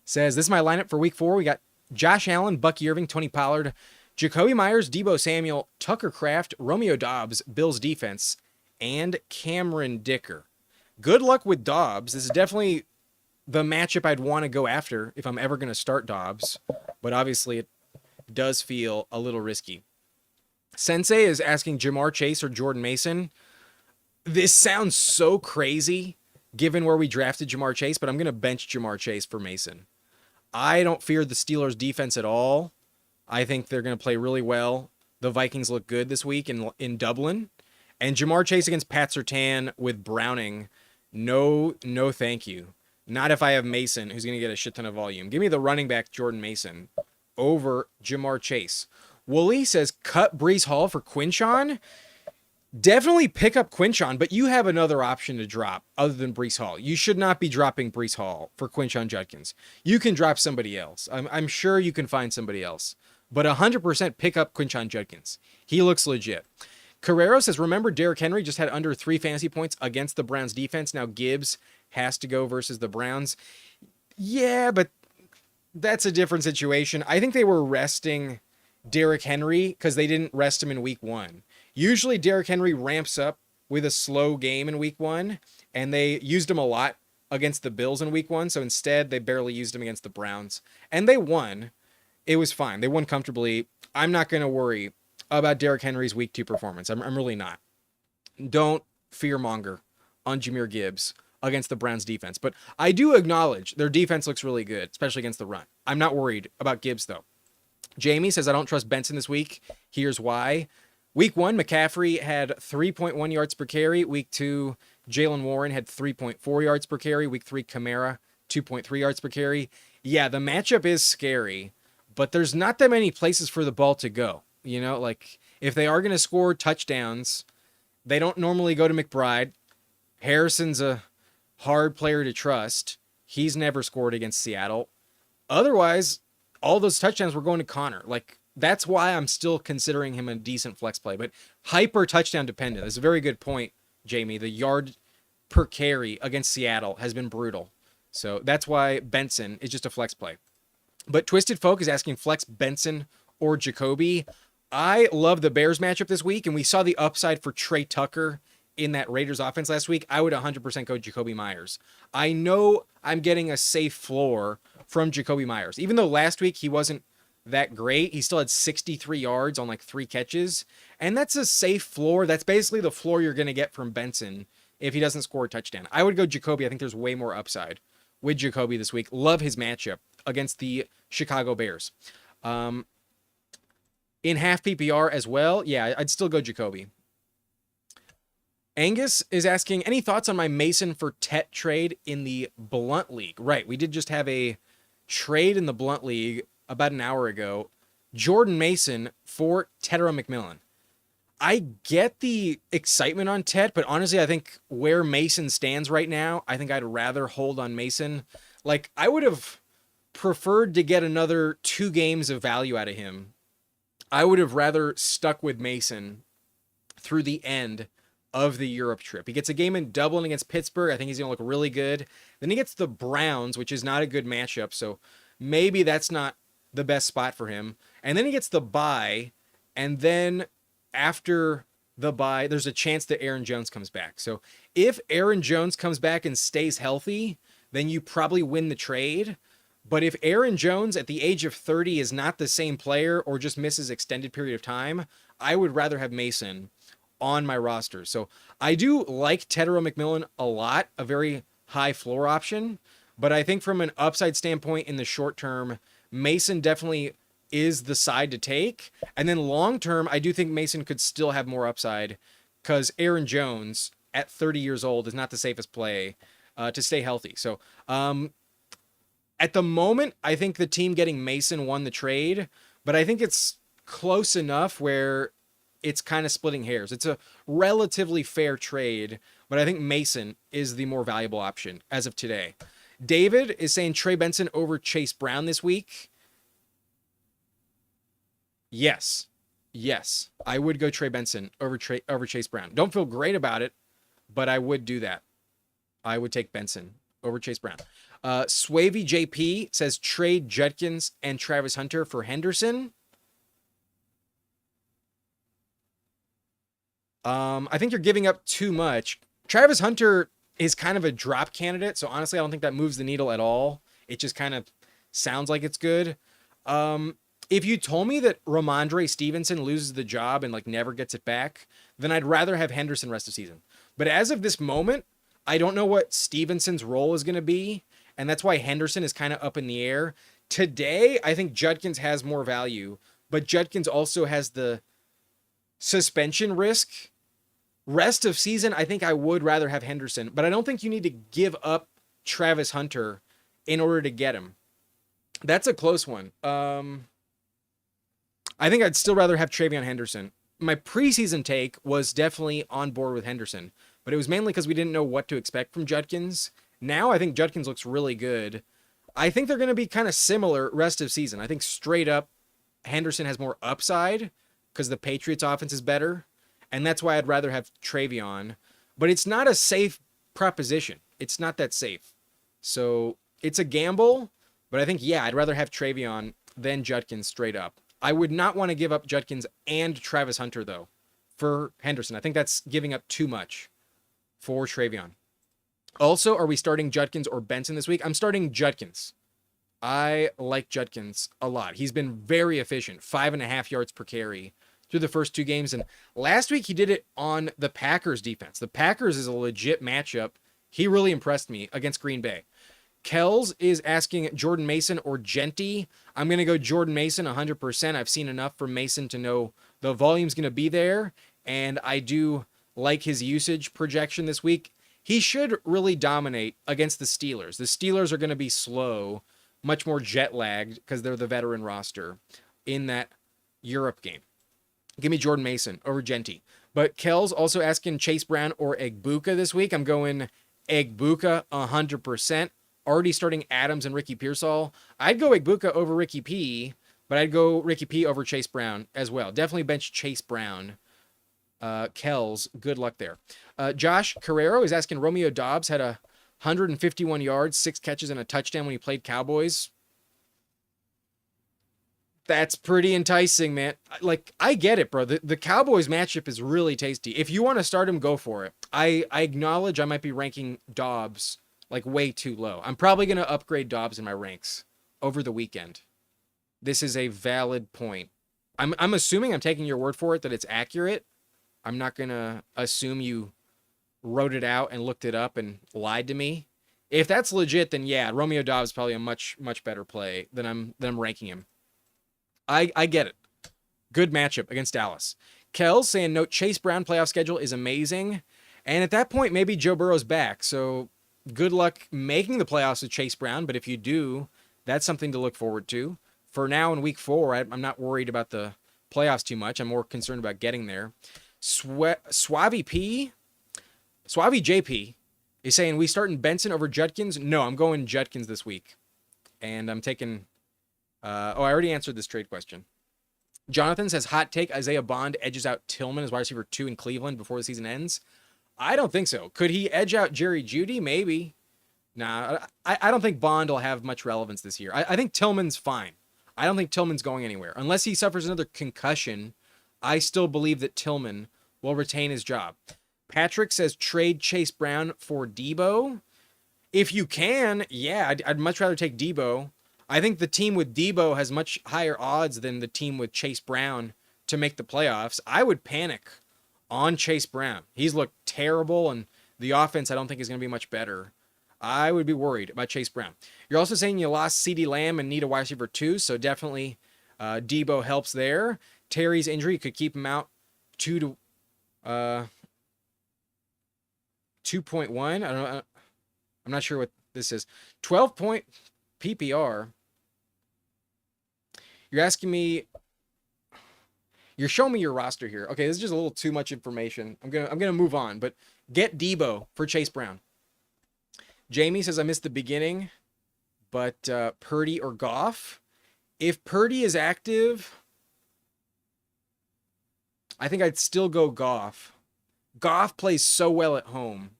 says, this is my lineup for week 4. We got Josh Allen, Bucky Irving, Tony Pollard, Jacoby Myers, Deebo Samuel, Tucker Kraft, Romeo Doubs, Bills defense, and Cameron Dicker. Good luck with Doubs. This is definitely the matchup I'd want to go after if I'm ever going to start Doubs, but obviously it does feel a little risky. Sensei is asking Jamar Chase or Jordan Mason. This sounds so crazy given where we drafted Jamar Chase, but I'm going to bench Jamar Chase for Mason. I don't fear the Steelers defense at all. I think they're going to play really well. The Vikings look good this week in Dublin. And Jamar Chase against Pat Surtain with Browning, no thank you. Not if I have Mason, who's going to get a shit ton of volume. Give me the running back Jordan Mason over Jamar Chase. Wooly says, cut Breece Hall for Quinshon. Definitely pick up Quinshon, but you have another option to drop other than Breece Hall. You should not be dropping Breece Hall for Quinshon Judkins. You can drop somebody else. I'm sure you can find somebody else. But 100% pick up Quinshon Judkins. He looks legit. Carrero says, remember Derrick Henry just had under 3 fantasy points against the Browns defense. Now Gibbs has to go versus the Browns. Yeah, but that's a different situation. I think they were resting Derrick Henry because they didn't rest him in week 1. Usually Derrick Henry ramps up with a slow game in week 1, and they used him a lot against the Bills in week 1. So instead, they barely used him against the Browns. And they won. It was fine. They won comfortably. I'm not going to worry about Derrick Henry's week 2 performance. I'm really not. Don't fearmonger on Jahmyr Gibbs against the Browns defense. But I do acknowledge their defense looks really good, especially against the run. I'm not worried about Gibbs, though. Jamie says, I don't trust Benson this week. Here's why. Week 1, McCaffrey had 3.1 yards per carry. Week 2, Jalen Warren had 3.4 yards per carry. Week 3, Kamara, 2.3 yards per carry. Yeah, the matchup is scary, but there's not that many places for the ball to go. You know, like if they are going to score touchdowns, they don't normally go to McBride. Harrison's a hard player to trust. He's never scored against Seattle. Otherwise, all those touchdowns were going to Connor. Like, that's why I'm still considering him a decent flex play, but hyper touchdown dependent. That's a very good point, Jamie. The yard per carry against Seattle has been brutal. So that's why Benson is just a flex play. But Twisted Folk is asking flex Benson or Jacoby. I love the Bears matchup this week, and we saw the upside for Trey Tucker in that Raiders offense last week. I would 100% go Jacoby Myers. I know I'm getting a safe floor from Jacoby Myers. Even though last week he wasn't that great, he still had 63 yards on like 3 catches. And that's a safe floor. That's basically the floor you're going to get from Benson if he doesn't score a touchdown. I would go Jacoby. I think there's way more upside with Jacoby this week. Love his matchup against the Chicago Bears. In half PPR as well, yeah, I'd still go Jacoby. Angus is asking, any thoughts on my Mason for Tet trade in the Blunt League? Right, we did just have a trade in the Blunt League about an hour ago, Jordan Mason for Tetero McMillan. I get the excitement on Tet, but honestly, I think where Mason stands right now, I think I'd rather hold on Mason. Like, I would have preferred to get another 2 games of value out of him. I would have rather stuck with Mason through the end of the Europe trip. He gets a game in Dublin against Pittsburgh. I think he's going to look really good. Then he gets the Browns, which is not a good matchup, so maybe that's not the best spot for him. And then he gets the bye, and then after the bye, there's a chance that Aaron Jones comes back. So if Aaron Jones comes back and stays healthy, then you probably win the trade. But if Aaron Jones at the age of 30 is not the same player or just misses extended period of time, I would rather have Mason on my roster. So I do like Tetero McMillan a lot, a very high floor option. But I think from an upside standpoint in the short term, Mason definitely is the side to take. And then long term, I do think Mason could still have more upside because Aaron Jones at 30 years old is not the safest play to stay healthy. So at the moment, I think the team getting Mason won the trade, but I think it's close enough where it's kind of splitting hairs. It's a relatively fair trade, but I think Mason is the more valuable option as of today. David is saying Trey Benson over Chase Brown this week. Yes. I would go Trey Benson over Chase Brown. Don't feel great about it, but I would do that. I would take Benson over Chase Brown. Swavey JP says trade Judkins and Travis Hunter for Henderson. I think you're giving up too much. Travis Hunter is kind of a drop candidate, so honestly, I don't think that moves the needle at all. It just kind of sounds like it's good. If you told me that Ramondre Stevenson loses the job and like never gets it back, then I'd rather have Henderson rest of season. But as of this moment, I don't know what Stevenson's role is going to be, and that's why Henderson is kind of up in the air. Today, I think Judkins has more value, but Judkins also has the suspension risk. Rest of season, I think I would rather have Henderson, but I don't think you need to give up Travis Hunter in order to get him. That's a close one. I think I'd still rather have Travion Henderson. My preseason take was definitely on board with Henderson, but it was mainly because we didn't know what to expect from Judkins. Now I think Judkins looks really good. I think they're going to be kind of similar rest of season. I think straight up Henderson has more upside because the Patriots offense is better, and that's why I'd rather have Travion. But it's not a safe proposition. It's not that safe. So it's a gamble, but I think, yeah, I'd rather have Travion than Judkins straight up. I would not want to give up Judkins and Travis Hunter, though, for Henderson. I think that's giving up too much for Travion. Also, are we starting Judkins or Benson this week? I'm starting Judkins. I like Judkins a lot. He's been very efficient, 5.5 yards per carry through the first 2 games. And last week he did it on the Packers defense. The Packers is a legit matchup. He really impressed me against Green Bay. Kells is asking Jordan Mason or Genty. I'm going to go Jordan Mason 100%. I've seen enough from Mason to know the volume's going to be there, and I do like his usage projection this week. He should really dominate against the Steelers. The Steelers are going to be slow, much more jet-lagged because they're the veteran roster in that Europe game. Give me Jordan Mason over Genty. But Kells also asking Chase Brown or Egbuka this week. I'm going Egbuka 100%. Already starting Adams and Ricky Pearsall. I'd go Egbuka over Ricky P, but I'd go Ricky P over Chase Brown as well. Definitely bench Chase Brown. Kells, good luck there. Josh Carrero is asking Romeo Doubs had 151 yards, 6 catches, and a touchdown when he played Cowboys. That's pretty enticing, man. Like, I get it, bro. The Cowboys matchup is really tasty. If you want to start him, go for it. I acknowledge I might be ranking Doubs like way too low. I'm probably going to upgrade Doubs in my ranks over the weekend. This is a valid point. I'm assuming I'm taking your word for it that it's accurate. I'm not going to assume you wrote it out and looked it up and lied to me. If that's legit, then yeah, Romeo Doubs is probably a much better play than I'm ranking him. I get it. Good matchup against Dallas. Kells saying, note, Chase Brown playoff schedule is amazing. And at that point, maybe Joe Burrow's back. So good luck making the playoffs with Chase Brown. But if you do, That's something to look forward to. For now in week 4, I'm not worried about the playoffs too much. I'm more concerned about getting there. Suave JP is saying, we starting Benson over Judkins? No, I'm going Judkins this week. And I'm taking... I already answered this trade question. Jonathan says, hot take, Isaiah Bond edges out Tillman as wide receiver 2 in Cleveland before the season ends. I don't think so. Could he edge out Jerry Jeudy? Maybe. Nah, I don't think Bond will have much relevance this year. I think Tillman's fine. I don't think Tillman's going anywhere. Unless he suffers another concussion, I still believe that Tillman will retain his job. Patrick says, trade Chase Brown for Debo. If you can, yeah, I'd much rather take Debo. I think the team with Debo has much higher odds than the team with Chase Brown to make the playoffs. I would panic on Chase Brown. He's looked terrible, and the offense I don't think is going to be much better. I would be worried about Chase Brown. You're also saying you lost CeeDee Lamb and need a wide receiver 2, so definitely Debo helps there. Terry's injury could keep him out 2.1. I don't know. I'm not sure what this is. 12-point PPR. You're asking me. You're showing me your roster here. Okay, this is just a little too much information. I'm gonna move on, but get Debo for Chase Brown. Jamie says, I missed the beginning, but Purdy or Goff. If Purdy is active, I think I'd still go Goff. Goff plays so well at home.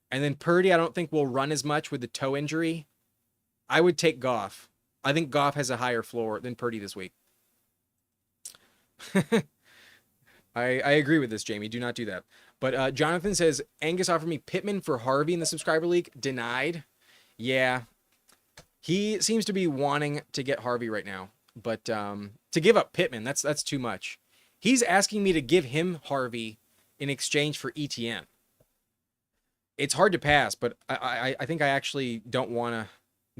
And then Purdy, I don't think will run as much with the toe injury. I would take Goff. I think Goff has a higher floor than Purdy this week. I agree with this, Jamie. Do not do that. But Jonathan says, Angus offered me Pittman for Harvey in the subscriber league. Denied. Yeah. He seems to be wanting to get Harvey right now. But to give up Pittman, that's too much. He's asking me to give him Harvey in exchange for ETN. It's hard to pass, but I think I actually don't want to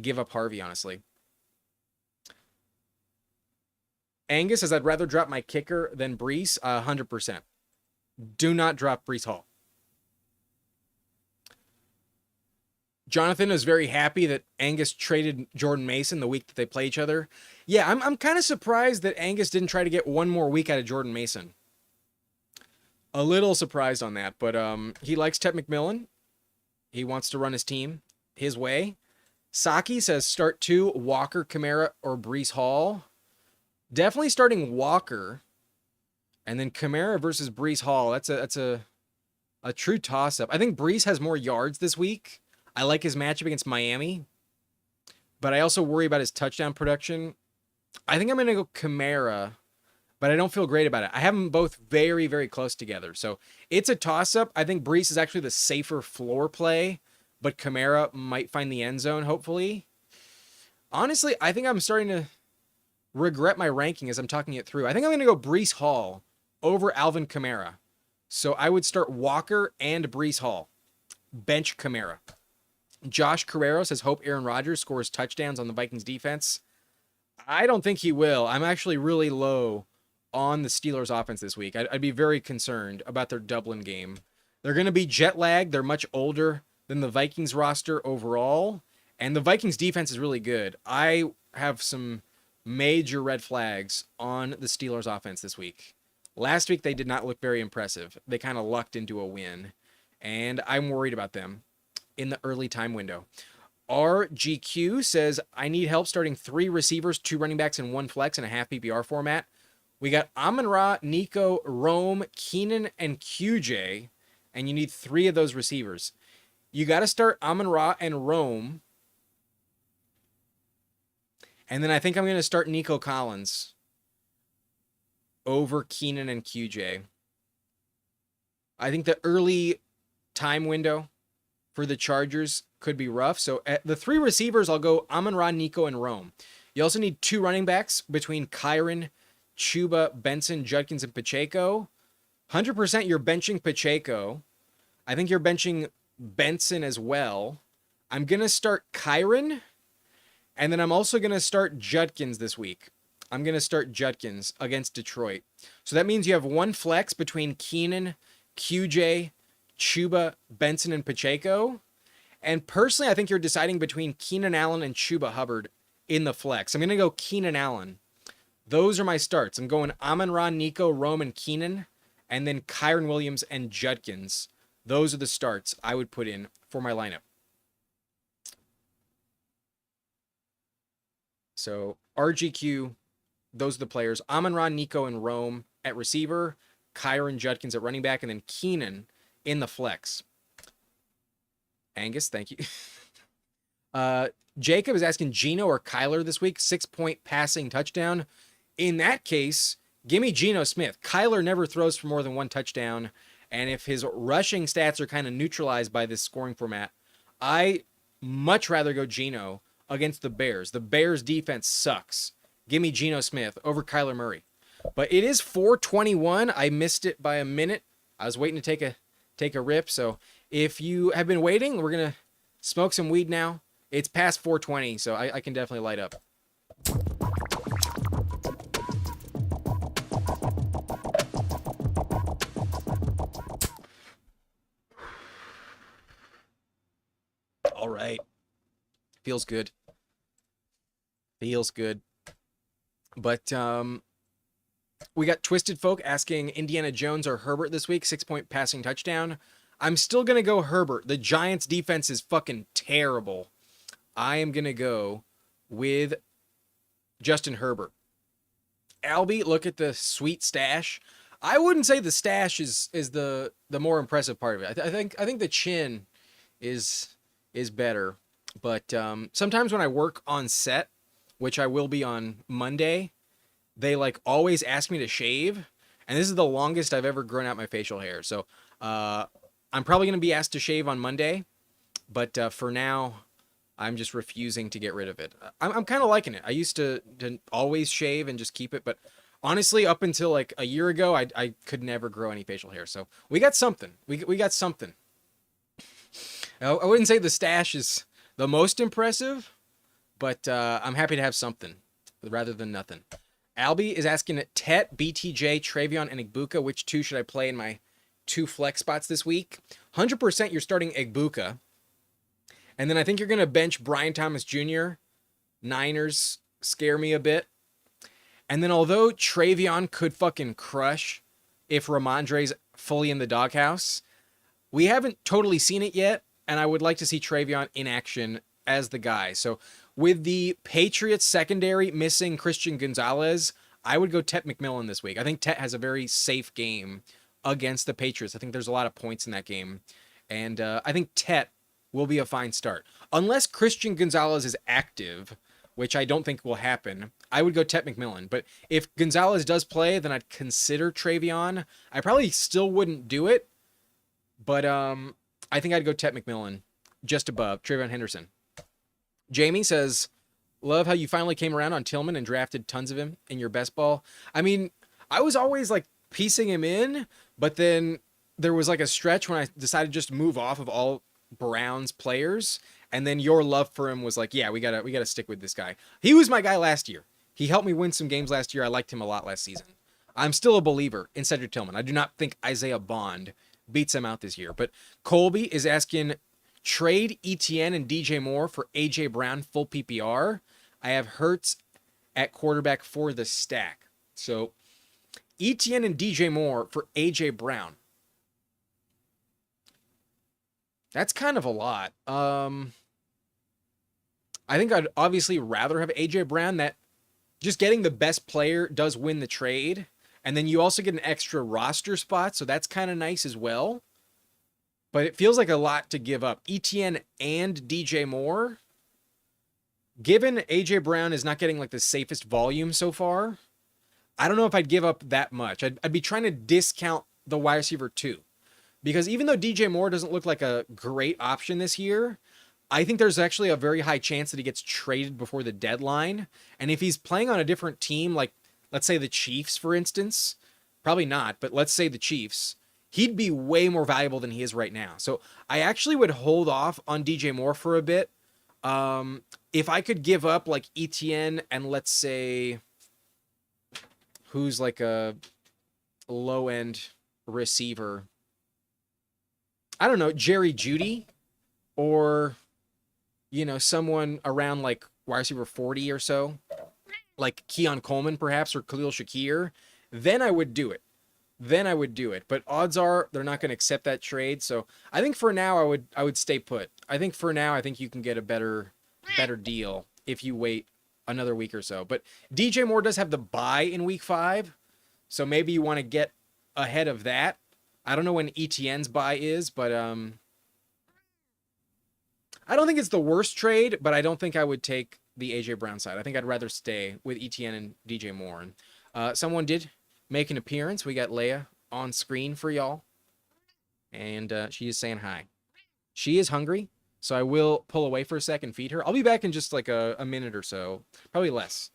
give up Harvey, honestly. Angus says, I'd rather drop my kicker than Breece. 100%. Do not drop Breece Hall. Jonathan is very happy that Angus traded Jordan Mason the week that they play each other. Yeah, I'm kind of surprised that Angus didn't try to get one more week out of Jordan Mason. A little surprised on that, but he likes Ted McMillan. He wants to run his team his way. Saki says, start 2, Walker, Kamara, or Breece Hall. Definitely starting Walker. And then Kamara versus Breece Hall. That's a true toss-up. I think Breece has more yards this week. I like his matchup against Miami. But I also worry about his touchdown production. I think I'm going to go Kamara, but I don't feel great about it. I have them both very, very close together. So it's a toss-up. I think Breece is actually the safer floor play, but Kamara might find the end zone, hopefully. Honestly, I think I'm starting to regret my ranking as I'm talking it through. I think I'm going to go Breece Hall over Alvin Kamara. So I would start Walker and Breece Hall. Bench Kamara. Josh Carrero says, hope Aaron Rodgers scores touchdowns on the Vikings defense. I don't think he will. I'm actually really low on the Steelers offense this week. I'd be very concerned about their Dublin game. They're going to be jet lagged. They're much older than the Vikings roster overall. And the Vikings defense is really good. I have some major red flags on the Steelers offense this week. Last week, they did not look very impressive. They kind of lucked into a win. And I'm worried about them in the early time window. RGQ says, I need help starting 3 receivers, 2 running backs, and 1 flex in a half PPR format. We got Amon-Ra, Nico, Rome, Keenan, and QJ, and you need 3 of those receivers. You got to start Amon-Ra and Rome, and then I think I'm going to start Nico Collins over Keenan and QJ. I think the early time window for the Chargers could be rough. So at the 3 receivers, I'll go Amon-Ra, Nico, and Rome. You also need 2 running backs between Kyron, Chuba, Benson, Judkins, and Pacheco. 100% you're benching Pacheco. I think you're benching Benson as well. I'm going to start Kyron, and then I'm also going to start Judkins this week. I'm going to start Judkins against Detroit. So that means you have 1 flex between Keenan, QJ, Chuba, Benson, and Pacheco. And personally, I think you're deciding between Keenan Allen and Chuba Hubbard in the flex. I'm going to go Keenan Allen. Those are my starts. I'm going Amon-Ra, Nico, Rome, and Keenan, and then Kyron Williams and Judkins. Those are the starts I would put in for my lineup. So RGQ, those are the players. Amon-Ra, Nico, and Rome at receiver, Kyron Judkins at running back, and then Keenan in the flex. Angus, thank you. Jacob is asking Geno or Kyler this week. 6-point passing touchdown. In that case, give me Geno Smith. Kyler never throws for more than 1 touchdown. And if his rushing stats are kind of neutralized by this scoring format, I much rather go Geno against the Bears. The Bears defense sucks. Give me Geno Smith over Kyler Murray. But it is 4:21. I missed it by a minute. I was waiting to take a rip. So if you have been waiting, we're going to smoke some weed now. It's past 4:20, so I can definitely light up. All right. Feels good. Feels good. But we got Twisted Folk asking Indiana Jones or Herbert this week. 6-point passing touchdown. I'm still going to go Herbert. The Giants defense is fucking terrible. I am going to go with Justin Herbert. Albie, look at the sweet stash. I wouldn't say the stash is the more impressive part of it. I think the chin is better. But sometimes when I work on set, which I will be on Monday, they like always ask me to shave. And this is the longest I've ever grown out my facial hair. So I'm probably going to be asked to shave on Monday. But for now, I'm just refusing to get rid of it. I'm kind of liking it. I used to always shave and just keep it. But honestly, up until like a year ago, I could never grow any facial hair. So we got something. We got something. I wouldn't say the stash is the most impressive, but I'm happy to have something rather than nothing. Albie is asking Tet, BTJ, Travion, and Igbuka, which 2 should I play in my 2 flex spots this week? 100% you're starting Igbuka. And then I think you're going to bench Brian Thomas Jr. Niners scare me a bit. And then although Travion could fucking crush if Ramondre's fully in the doghouse, we haven't totally seen it yet. And I would like to see Travion in action as the guy. So with the Patriots secondary missing Christian Gonzalez, I would go Tet McMillan this week. I think Tet has a very safe game against the Patriots. I think there's a lot of points in that game. And I think Tet will be a fine start. Unless Christian Gonzalez is active, which I don't think will happen, I would go Tet McMillan. But if Gonzalez does play, then I'd consider Travion. I probably still wouldn't do it, but I think I'd go Tet McMillan just above Travion Henderson. Jamie says, love how you finally came around on Tillman and drafted tons of him in your best ball. I mean, I was always like piecing him in, but then there was like a stretch when I decided just to move off of all Browns players, and then your love for him was like, yeah, we gotta stick with this guy. He was my guy last year. He helped me win some games last year. I liked him a lot last season. I'm still a believer in Cedric Tillman. I do not think Isaiah Bond beats him out this year. But Colby is asking, trade ETN and DJ Moore for AJ Brown full PPR. I have Hurts at quarterback for the stack. So ETN and DJ Moore for AJ Brown. That's kind of a lot. I think I'd obviously rather have AJ Brown. That just getting the best player does win the trade. And then you also get an extra roster spot, so that's kind of nice as well. But it feels like a lot to give up. ETN and DJ Moore. Given AJ Brown is not getting like the safest volume so far, I don't know if I'd give up that much. I'd be trying to discount the wide receiver too. Because even though DJ Moore doesn't look like a great option this year, I think there's actually a very high chance that he gets traded before the deadline. And if he's playing on a different team, like let's say the Chiefs, for instance, probably not, but let's say the Chiefs, he'd be way more valuable than he is right now. So I actually would hold off on DJ Moore for a bit. If I could give up like ETN and let's say who's like a low end receiver, I don't know, Jerry Jeudy, or, you know, someone around like wide receiver 40 or so, like Keon Coleman perhaps or Khalil Shakir, then I would do it. But odds are they're not going to accept that trade. So I think for now I would stay put. I think for now I think you can get a better deal if you wait another week or so. But DJ Moore does have the bye in week 5, so maybe you want to get ahead of that. I don't know when ETN's bye is, but I don't think it's the worst trade, but I don't think I would take the AJ Brown side. I think I'd rather stay with ETN and DJ Moore. And someone did make an appearance. We got Leia on screen for y'all, and she is saying hi. She is hungry, so I will pull away for a second, feed her. I'll be back in just like a minute or so, probably less.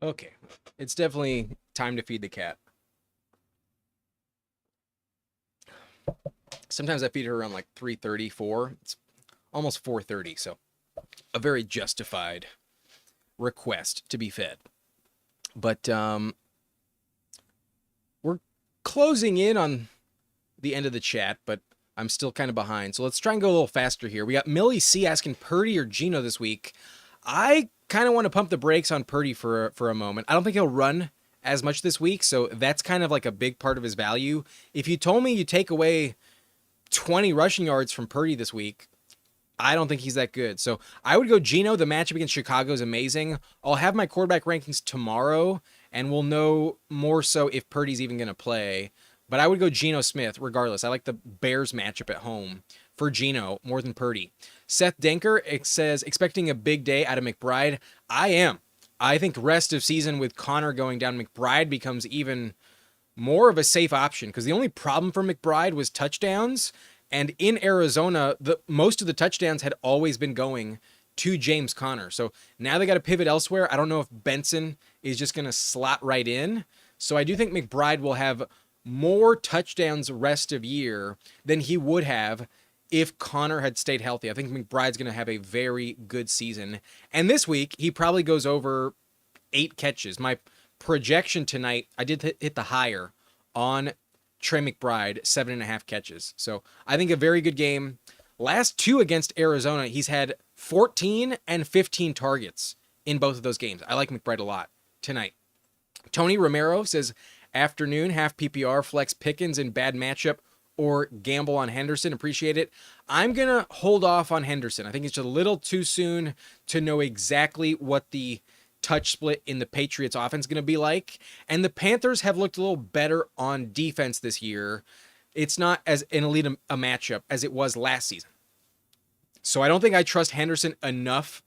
Okay, it's definitely time to feed the cat. Sometimes I feed her around like 3:30, 4. It's almost 4:30, so a very justified request to be fed. But we're closing in on the end of the chat, but I'm still kind of behind. So let's try and go a little faster here. We got Millie C asking Purdy or Geno this week. I kind of want to pump the brakes on Purdy for a moment. I don't think he'll run as much this week, so that's kind of like a big part of his value. If you told me you take away 20 rushing yards from Purdy this week, I don't think he's that good. So I would go Geno. The matchup against Chicago is amazing. I'll have my quarterback rankings tomorrow, and we'll know more so if Purdy's even going to play. But I would go Geno Smith regardless. I like the Bears matchup at home for Geno more than Purdy. Seth Denker says, expecting a big day out of McBride. I am. I think rest of season with Connor going down, McBride becomes even more of a safe option because the only problem for McBride was touchdowns. And in Arizona, most of the touchdowns had always been going to James Conner. So now they got to pivot elsewhere. I don't know if Benson is just going to slot right in. So I do think McBride will have more touchdowns rest of year than he would have if Conner had stayed healthy. I think McBride's going to have a very good season. And this week, he probably goes over 8 catches. My projection tonight, I did hit the higher on Trey McBride, 7.5 catches. So I think a very good game. Last 2 against Arizona, he's had 14 and 15 targets in both of those games. I like McBride a lot tonight. Tony Romero says, afternoon, half PPR, flex Pickens in bad matchup, or gamble on Henderson. Appreciate it. I'm going to hold off on Henderson. I think it's a little too soon to know exactly what the touch split in the Patriots offense going to be like. And the Panthers have looked a little better on defense this year. It's not as an elite a matchup as it was last season. So I don't think I trust Henderson enough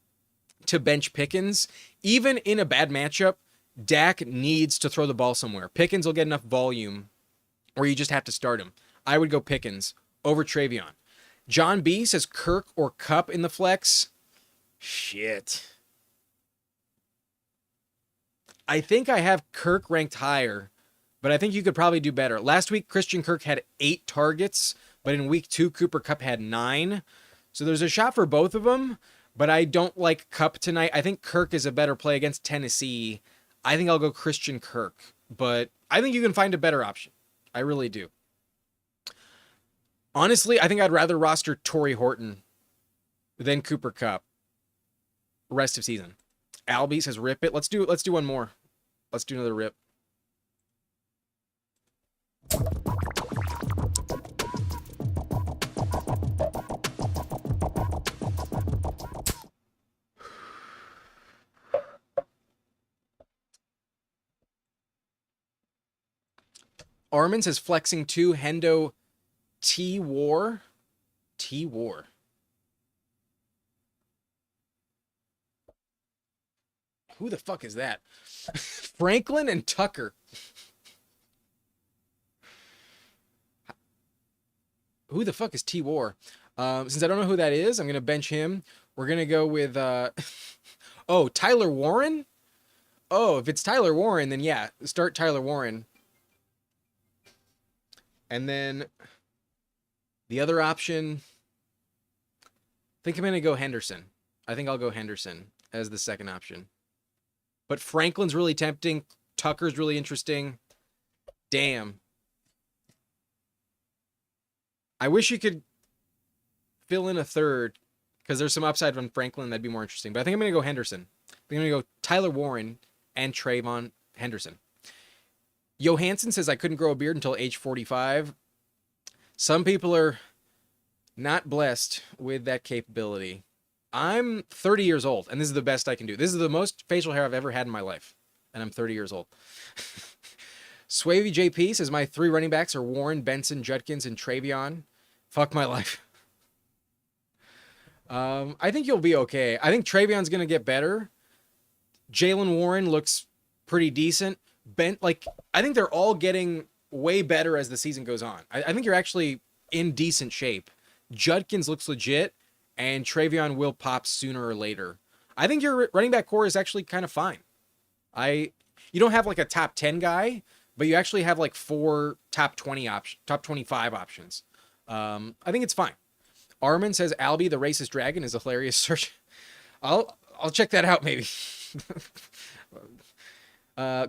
to bench Pickens. Even in a bad matchup, Dak needs to throw the ball somewhere. Pickens will get enough volume where you just have to start him. I would go Pickens over Travion. John B says Kirk or Kupp in the flex. Shit. I think I have Kirk ranked higher, but I think you could probably do better. Last week, Christian Kirk had 8 targets, but in week 2, Cooper Kupp had 9. So there's a shot for both of them, but I don't like Kupp tonight. I think Kirk is a better play against Tennessee. I think I'll go Christian Kirk, but I think you can find a better option. I really do. Honestly, I think I'd rather roster Tory Horton than Cooper Kupp rest of season. Albie says rip it. Let's do one more. Let's do another rip. Armin says flexing 2, Hendo T-War. T-War. Who the fuck is that? Franklin and Tucker. Who the fuck is T War? Since I don't know who that is, I'm gonna bench him. We're gonna go with oh, Tyler Warren. Oh, if it's Tyler Warren, then yeah, start Tyler Warren. And then the other option, I think I'm gonna go Henderson. I think I'll go Henderson as the second option. But Franklin's really tempting. Tucker's really interesting. Damn. I wish you could fill in a third because there's some upside from Franklin that'd be more interesting. But I think I'm going to go Henderson. I'm going to go Tyler Warren and Trayvon Henderson. Johansson says I couldn't grow a beard until age 45. Some people are not blessed with that capability. I'm 30 years old, and this is the best I can do. This is the most facial hair I've ever had in my life, and I'm 30 years old. Swavey JP says my 3 running backs are Warren, Benson, Judkins, and Travion. Fuck my life. I think you'll be okay. I think Travion's going to get better. Jalen Warren looks pretty decent. I think they're all getting way better as the season goes on. I think you're actually in decent shape. Judkins looks legit, and Travion will pop sooner or later. I think your running back core is actually kind of fine. You don't have like a top 10 guy, but you actually have like 4 top 20 options, top 25 options. I think it's fine. Armin says Albie the racist dragon is a hilarious search. I'll check that out maybe.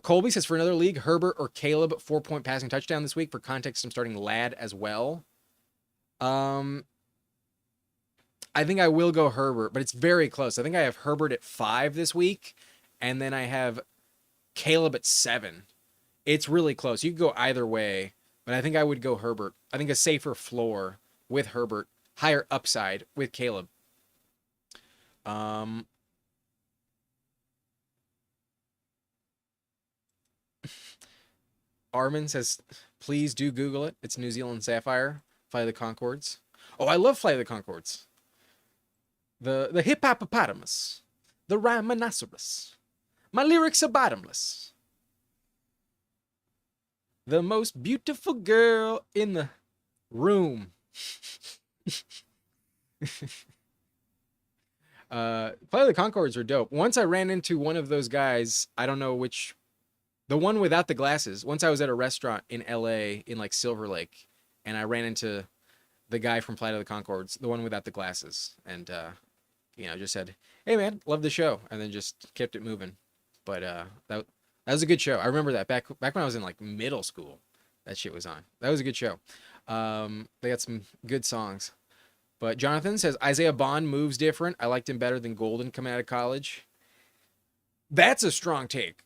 Colby says for another league, Herbert or Caleb 4-point passing touchdown this week. For context, I'm starting Ladd as well. I think I will go Herbert, but it's very close. I think I have Herbert at 5 this week, and then I have Caleb at 7. It's really close. You could go either way, but I think I would go Herbert. I think a safer floor with Herbert, higher upside with Caleb. Armin says, please do Google it. It's New Zealand Sapphire, Fly the Concords. Oh, I love Fly the Concords. The hippopotamus, the rhinoceros. My lyrics are bottomless. The most beautiful girl in the room. Fly the Concords are dope. Once I ran into one of those guys, I don't know which, the one without the glasses. Once I was at a restaurant in LA in like Silver Lake, and I ran into the guy from Flight of the Concords, the one without the glasses, and just said, "Hey man, love the show," and then just kept it moving. But that was a good show. I remember that back when I was in like middle school. That shit was on. That was a good show. They got some good songs. But Jonathan says Isaiah Bond moves different. I liked him better than Golden coming out of college. That's a strong take.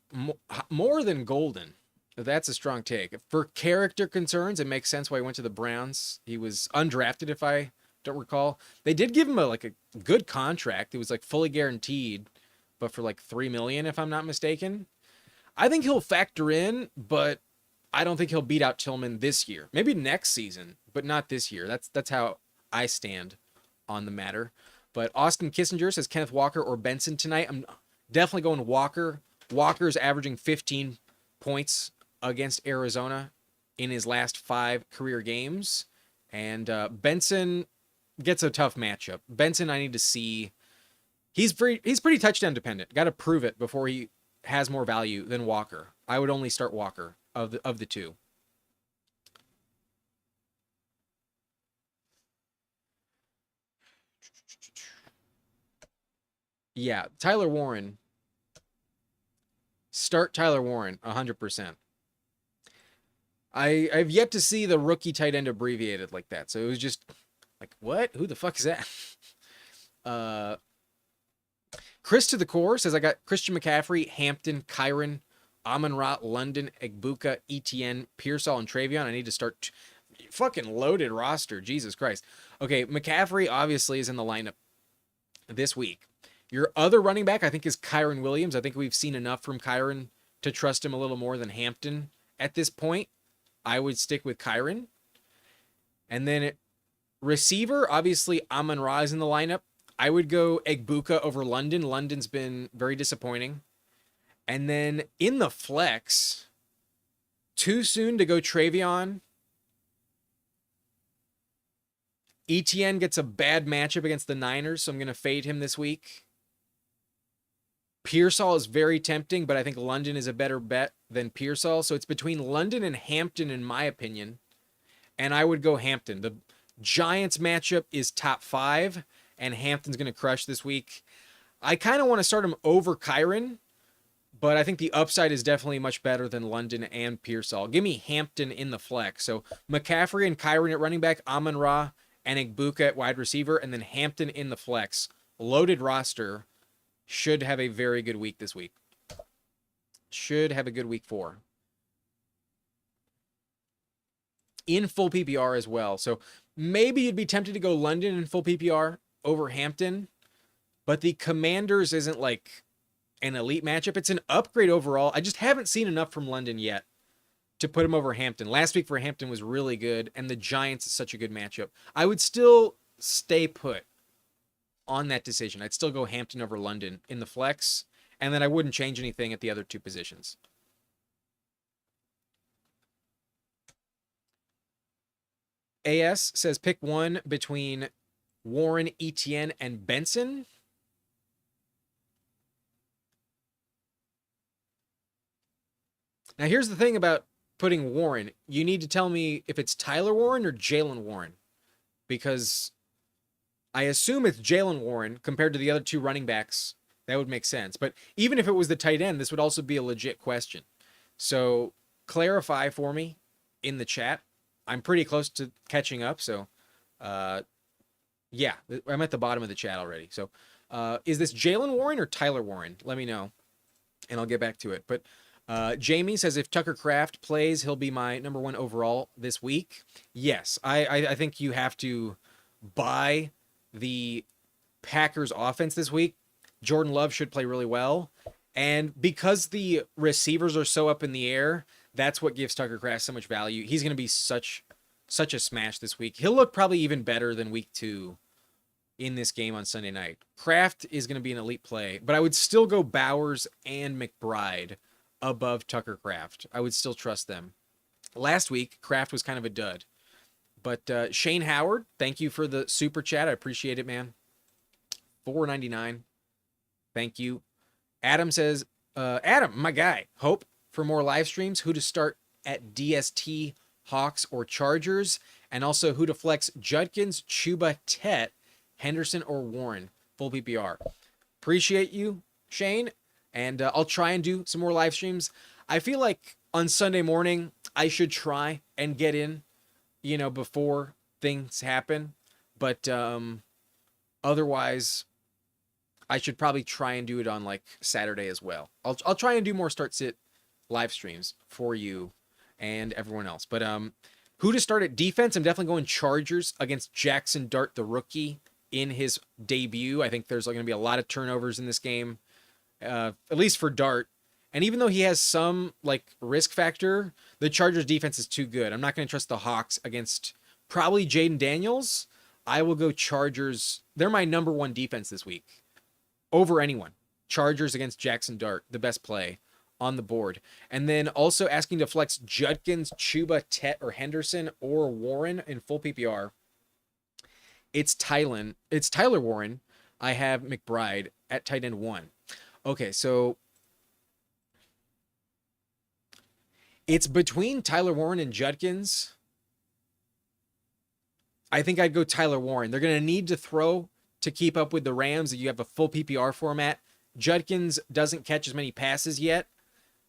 More than Golden. That's a strong take. For character concerns, it makes sense why he went to the Browns. He was undrafted, if I don't recall. They did give him a good contract. It was like fully guaranteed, but for like $3 million, if I'm not mistaken. I think he'll factor in, but I don't think he'll beat out Tillman this year. Maybe next season, but not this year. That's how I stand on the matter. But Austin Kissinger says Kenneth Walker or Benson tonight. I'm definitely going Walker. Walker's averaging 15 points against Arizona in his last 5 career games. And Benson gets a tough matchup. Benson, I need to see. He's pretty touchdown dependent. Got to prove it before he has more value than Walker. I would only start Walker of the two. Yeah, Tyler Warren. Start Tyler Warren 100%. I've yet to see the rookie tight end abbreviated like that. So it was just like, what? Who the fuck is that? Chris to the core says I got Christian McCaffrey, Hampton, Kyron, Amon-Ra, London, Egbuka, Etienne, Pearsall, and Travion. I need to start fucking loaded roster. Jesus Christ. Okay, McCaffrey obviously is in the lineup this week. Your other running back, I think, is Kyron Williams. I think we've seen enough from Kyron to trust him a little more than Hampton at this point. I would stick with Kyron. And then receiver, obviously, Amon-Ra is in the lineup. I would go Egbuka over London. London's been very disappointing. And then in the flex, too soon to go Travion. ETN gets a bad matchup against the Niners, so I'm going to fade him this week. Pearsall is very tempting, but I think London is a better bet than Pearsall. So it's between London and Hampton, in my opinion. And I would go Hampton. The Giants matchup is top 5, and Hampton's going to crush this week. I kind of want to start him over Kyron, but I think the upside is definitely much better than London and Pearsall. Give me Hampton in the flex. So McCaffrey and Kyron at running back, Amon-Ra and Igbuka at wide receiver, and then Hampton in the flex. Loaded roster. Should have a very good week this week. Should have a good week 4. In full PPR as well. So maybe you'd be tempted to go London in full PPR over Hampton, but the Commanders isn't like an elite matchup. It's an upgrade overall. I just haven't seen enough from London yet to put him over Hampton. Last week for Hampton was really good, and the Giants is such a good matchup. I would still stay put on that decision. I'd still go Hampton over London in the flex, and then I wouldn't change anything at the other 2 positions. AS says pick one between Warren, Etienne, and Benson. Now, here's the thing about putting Warren. You need to tell me if it's Tyler Warren or Jalen Warren, because I assume it's Jalen Warren compared to the other 2 running backs. That would make sense. But even if it was the tight end, this would also be a legit question. So clarify for me in the chat. I'm pretty close to catching up. So, yeah, I'm at the bottom of the chat already. So is this Jalen Warren or Tyler Warren? Let me know, and I'll get back to it. But Jamie says if Tucker Kraft plays, he'll be my number 1 overall this week. Yes, I think you have to buy the Packers offense this week. Jordan Love should play really well. And because the receivers are so up in the air, that's what gives Tucker Kraft so much value. He's going to be such a smash this week. He'll look probably even better than week 2 in this game on Sunday night. Kraft is going to be an elite play, but I would still go Bowers and McBride above Tucker Kraft. I would still trust them. Last week, Kraft was kind of a dud. But Shane Howard, thank you for the super chat. I appreciate it, man. $4.99. Thank you. Adam says, Adam, my guy, hope for more live streams. Who to start at DST, Hawks, or Chargers? And also who to flex Judkins, Chuba, Tet, Henderson, or Warren. Full PPR. Appreciate you, Shane. And I'll try and do some more live streams. I feel like on Sunday morning, I should try and get in, before things happen. But otherwise, I should probably try and do it on like Saturday as well. I'll try and do more start sit live streams for you and everyone else. But who to start at defense? I'm definitely going Chargers against Jackson Dart, the rookie, in his debut. I think there's going to be a lot of turnovers in this game, at least for Dart. And even though he has some like risk factor, the Chargers defense is too good. I'm not going to trust the Hawks against probably Jaden Daniels. I will go Chargers. They're my number 1 defense this week over anyone. Chargers against Jackson Dart, the best play on the board. And then also asking to flex Judkins, Chuba, Tet, or Henderson, or Warren in full PPR. It's Tyler Warren. I have McBride at tight end 1. Okay, so it's between Tyler Warren and Judkins. I think I'd go Tyler Warren. They're going to need to throw to keep up with the Rams. You have a full PPR format. Judkins doesn't catch as many passes yet.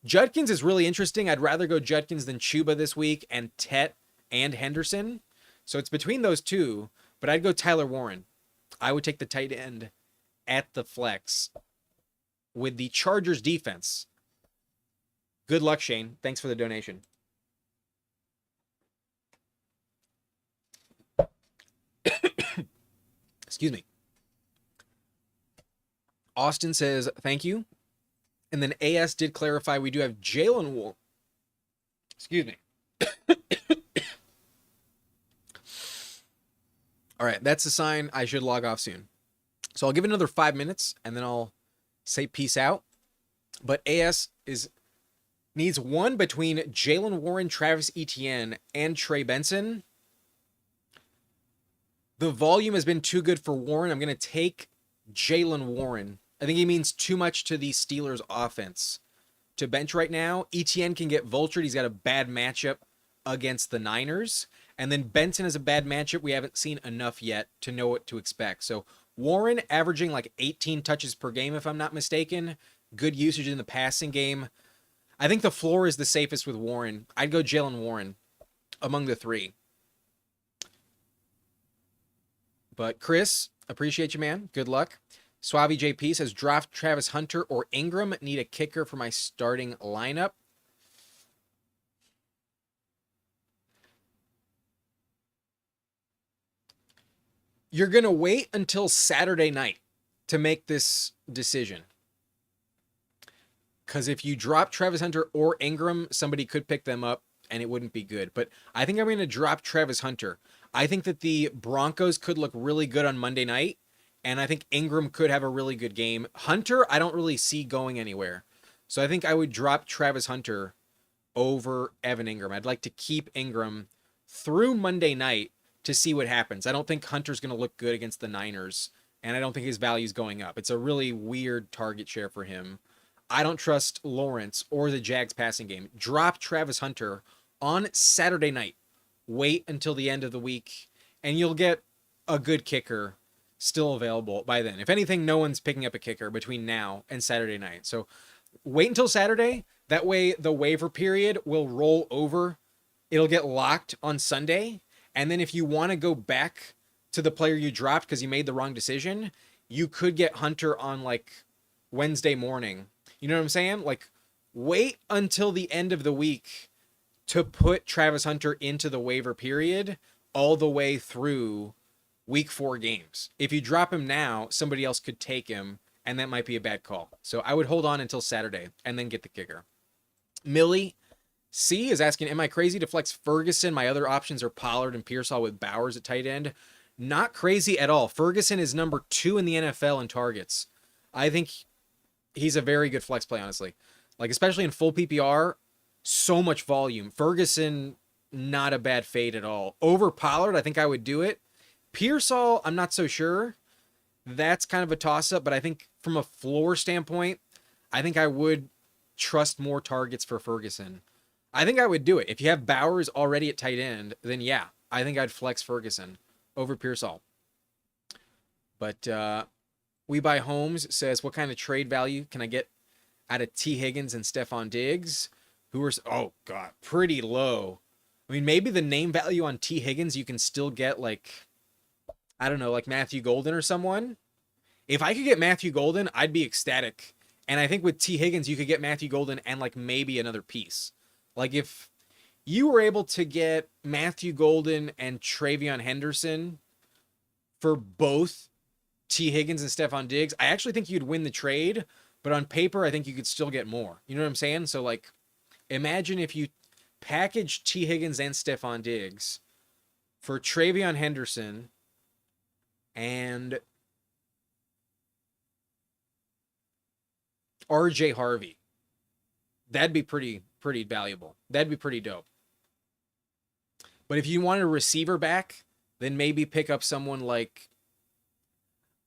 Judkins is really interesting. I'd rather go Judkins than Chuba this week, and Tet and Henderson. So it's between those 2, but I'd go Tyler Warren. I would take the tight end at the flex with the Chargers defense. Good luck, Shane. Thanks for the donation. Excuse me. Austin says, thank you. And then AS did clarify we do have Jalen Warren. Excuse me. All right, that's a sign I should log off soon. So I'll give it another 5 minutes, and then I'll say peace out. But AS needs one between Jalen Warren, Travis Etienne, and Trey Benson. The volume has been too good for Warren. I'm going to take Jalen Warren. I think he means too much to the Steelers offense to bench right now. Etienne can get vultured. He's got a bad matchup against the Niners. And then Benson has a bad matchup. We haven't seen enough yet to know what to expect. So Warren averaging like 18 touches per game, if I'm not mistaken. Good usage in the passing game. I think the floor is the safest with Warren. I'd go Jalen Warren among the three. But Chris, appreciate you, man. Good luck. Suave JP says, draft Travis Hunter or Ingram. Need a kicker for my starting lineup. You're going to wait until Saturday night to make this decision. Because if you drop Travis Hunter or Ingram, somebody could pick them up and it wouldn't be good. But I think I'm going to drop Travis Hunter. I think that the Broncos could look really good on Monday night, and I think Ingram could have a really good game. Hunter, I don't really see going anywhere. So I think I would drop Travis Hunter over Evan Ingram. I'd like to keep Ingram through Monday night to see what happens. I don't think Hunter's going to look good against the Niners, and I don't think his value is going up. It's a really weird target share for him. I don't trust Lawrence or the Jags passing game. Drop Travis Hunter on Saturday night. Wait until the end of the week, and you'll get a good kicker still available by then. If anything, no one's picking up a kicker between now and Saturday night. So wait until Saturday. That way the waiver period will roll over. It'll get locked on Sunday. And then if you want to go back to the player you dropped because you made the wrong decision, you could get Hunter on like Wednesday morning. You know what I'm saying? Like, wait until the end of the week to put Travis Hunter into the waiver period all the way through week 4 games. If you drop him now, somebody else could take him, and that might be a bad call. So I would hold on until Saturday and then get the kicker. Millie C is asking, am I crazy to flex Ferguson? My other options are Pollard and Pearsall with Bowers at tight end. Not crazy at all. Ferguson is number 2 in the NFL in targets. I think he's a very good flex play, honestly. Like, especially in full PPR, so much volume. Ferguson, not a bad fade at all. Over Pollard, I think I would do it. Pearsall, I'm not so sure. That's kind of a toss-up, but I think from a floor standpoint, I think I would trust more targets for Ferguson. I think I would do it. If you have Bowers already at tight end, then yeah, I think I'd flex Ferguson over Pearsall. But We Buy Homes says, what kind of trade value can I get out of T. Higgins and Stephon Diggs? Who are, oh God, pretty low. I mean, maybe the name value on T. Higgins, you can still get like, I don't know, like Matthew Golden or someone. If I could get Matthew Golden, I'd be ecstatic. And I think with T. Higgins, you could get Matthew Golden and like maybe another piece. Like if you were able to get Matthew Golden and Travion Henderson for both T. Higgins and Stephon Diggs, I actually think you'd win the trade. But on paper, I think you could still get more. You know what I'm saying? So like, imagine if you package T. Higgins and Stephon Diggs for Travion Henderson and RJ Harvey. That'd be pretty valuable. That'd be pretty dope. But if you wanted a receiver back, then maybe pick up someone like,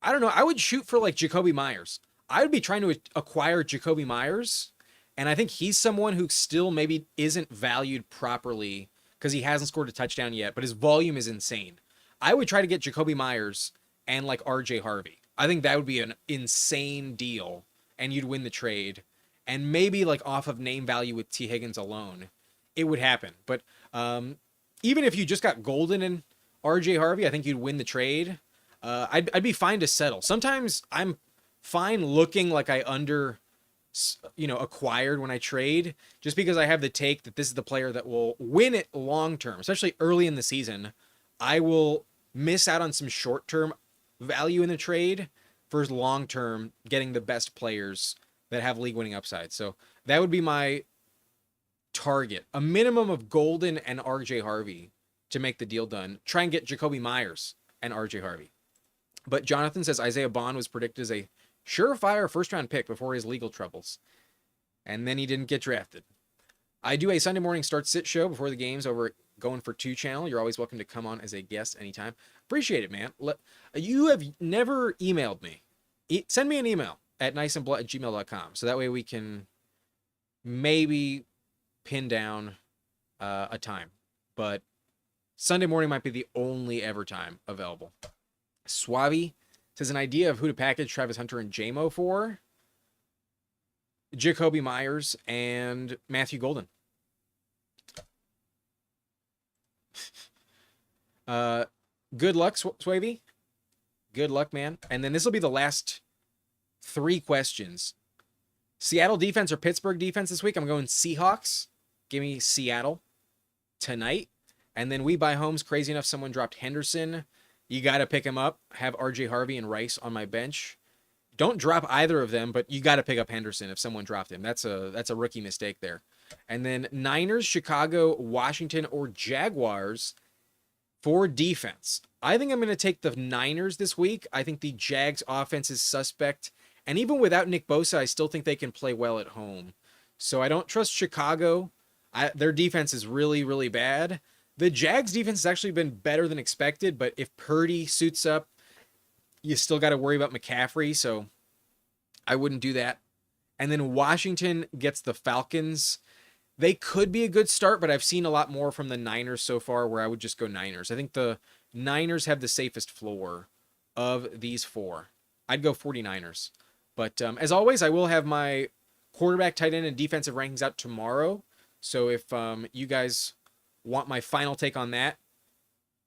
I don't know, I would shoot for like Jacoby Myers. I would be trying to acquire Jacoby Myers, and I think he's someone who still maybe isn't valued properly because he hasn't scored a touchdown yet, but his volume is insane. I would try to get Jacoby Myers and like RJ Harvey. I think that would be an insane deal, and you'd win the trade. And maybe like off of name value with T. Higgins alone, it would happen. But even if you just got Golden and RJ Harvey, I think you'd win the trade. I'd be fine to settle. Sometimes I'm fine looking like I acquired when I trade, just because I have the take that this is the player that will win it long term, especially early in the season. I will miss out on some short term value in the trade for long term getting the best players that have league winning upside. So that would be my target. A minimum of Golden and RJ Harvey to make the deal done. Try and get Jacoby Myers and RJ Harvey. But Jonathan says Isaiah Bond was predicted as a surefire first round pick before his legal troubles. and then he didn't get drafted. I do a Sunday morning start sit show before the games over at Going for Two channel. You're always welcome to come on as a guest anytime. Appreciate it, man. You have never emailed me. Send me an email at niceandblunt@gmail.com so that way we can maybe pin down a time. But Sunday morning might be the only ever time available. Suave says an idea of who to package Travis Hunter and JMO for. Jacoby Myers and Matthew Golden. Good luck, Swavey. Good luck, man. And then this will be the last 3 questions. Seattle defense or Pittsburgh defense this week? I'm going Seahawks. Give me Seattle tonight. And then we buy homes. Crazy enough, someone dropped Henderson. You got to pick him up. Have RJ Harvey and Rice on my bench. Don't drop either of them, but you got to pick up Henderson if someone dropped him. That's a rookie mistake there. And then Niners, Chicago, Washington, or Jaguars for defense. I think I'm going to take the Niners this week. I think the Jags offense is suspect. And even without Nick Bosa, I still think they can play well at home. So I don't trust Chicago. Their defense is really, really bad. The Jags defense has actually been better than expected, but if Purdy suits up, you still got to worry about McCaffrey, so I wouldn't do that. And then Washington gets the Falcons. They could be a good start, but I've seen a lot more from the Niners so far where I would just go Niners. I think the Niners have the safest floor of these 4. I'd go 49ers. But as always, I will have my quarterback, tight end, and defensive rankings out tomorrow. So if you guys want my final take on that,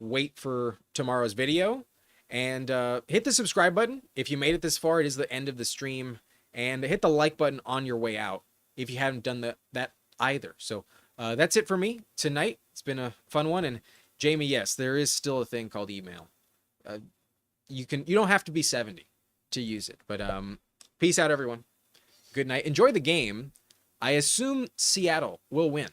wait for tomorrow's video. And hit the subscribe button. If you made it this far, it is the end of the stream. And hit the like button on your way out if you haven't done that either. So that's it for me tonight. It's been a fun one. And Jamie, yes, there is still a thing called email. You don't have to be 70 to use it. But peace out, everyone. Good night. Enjoy the game. I assume Seattle will win.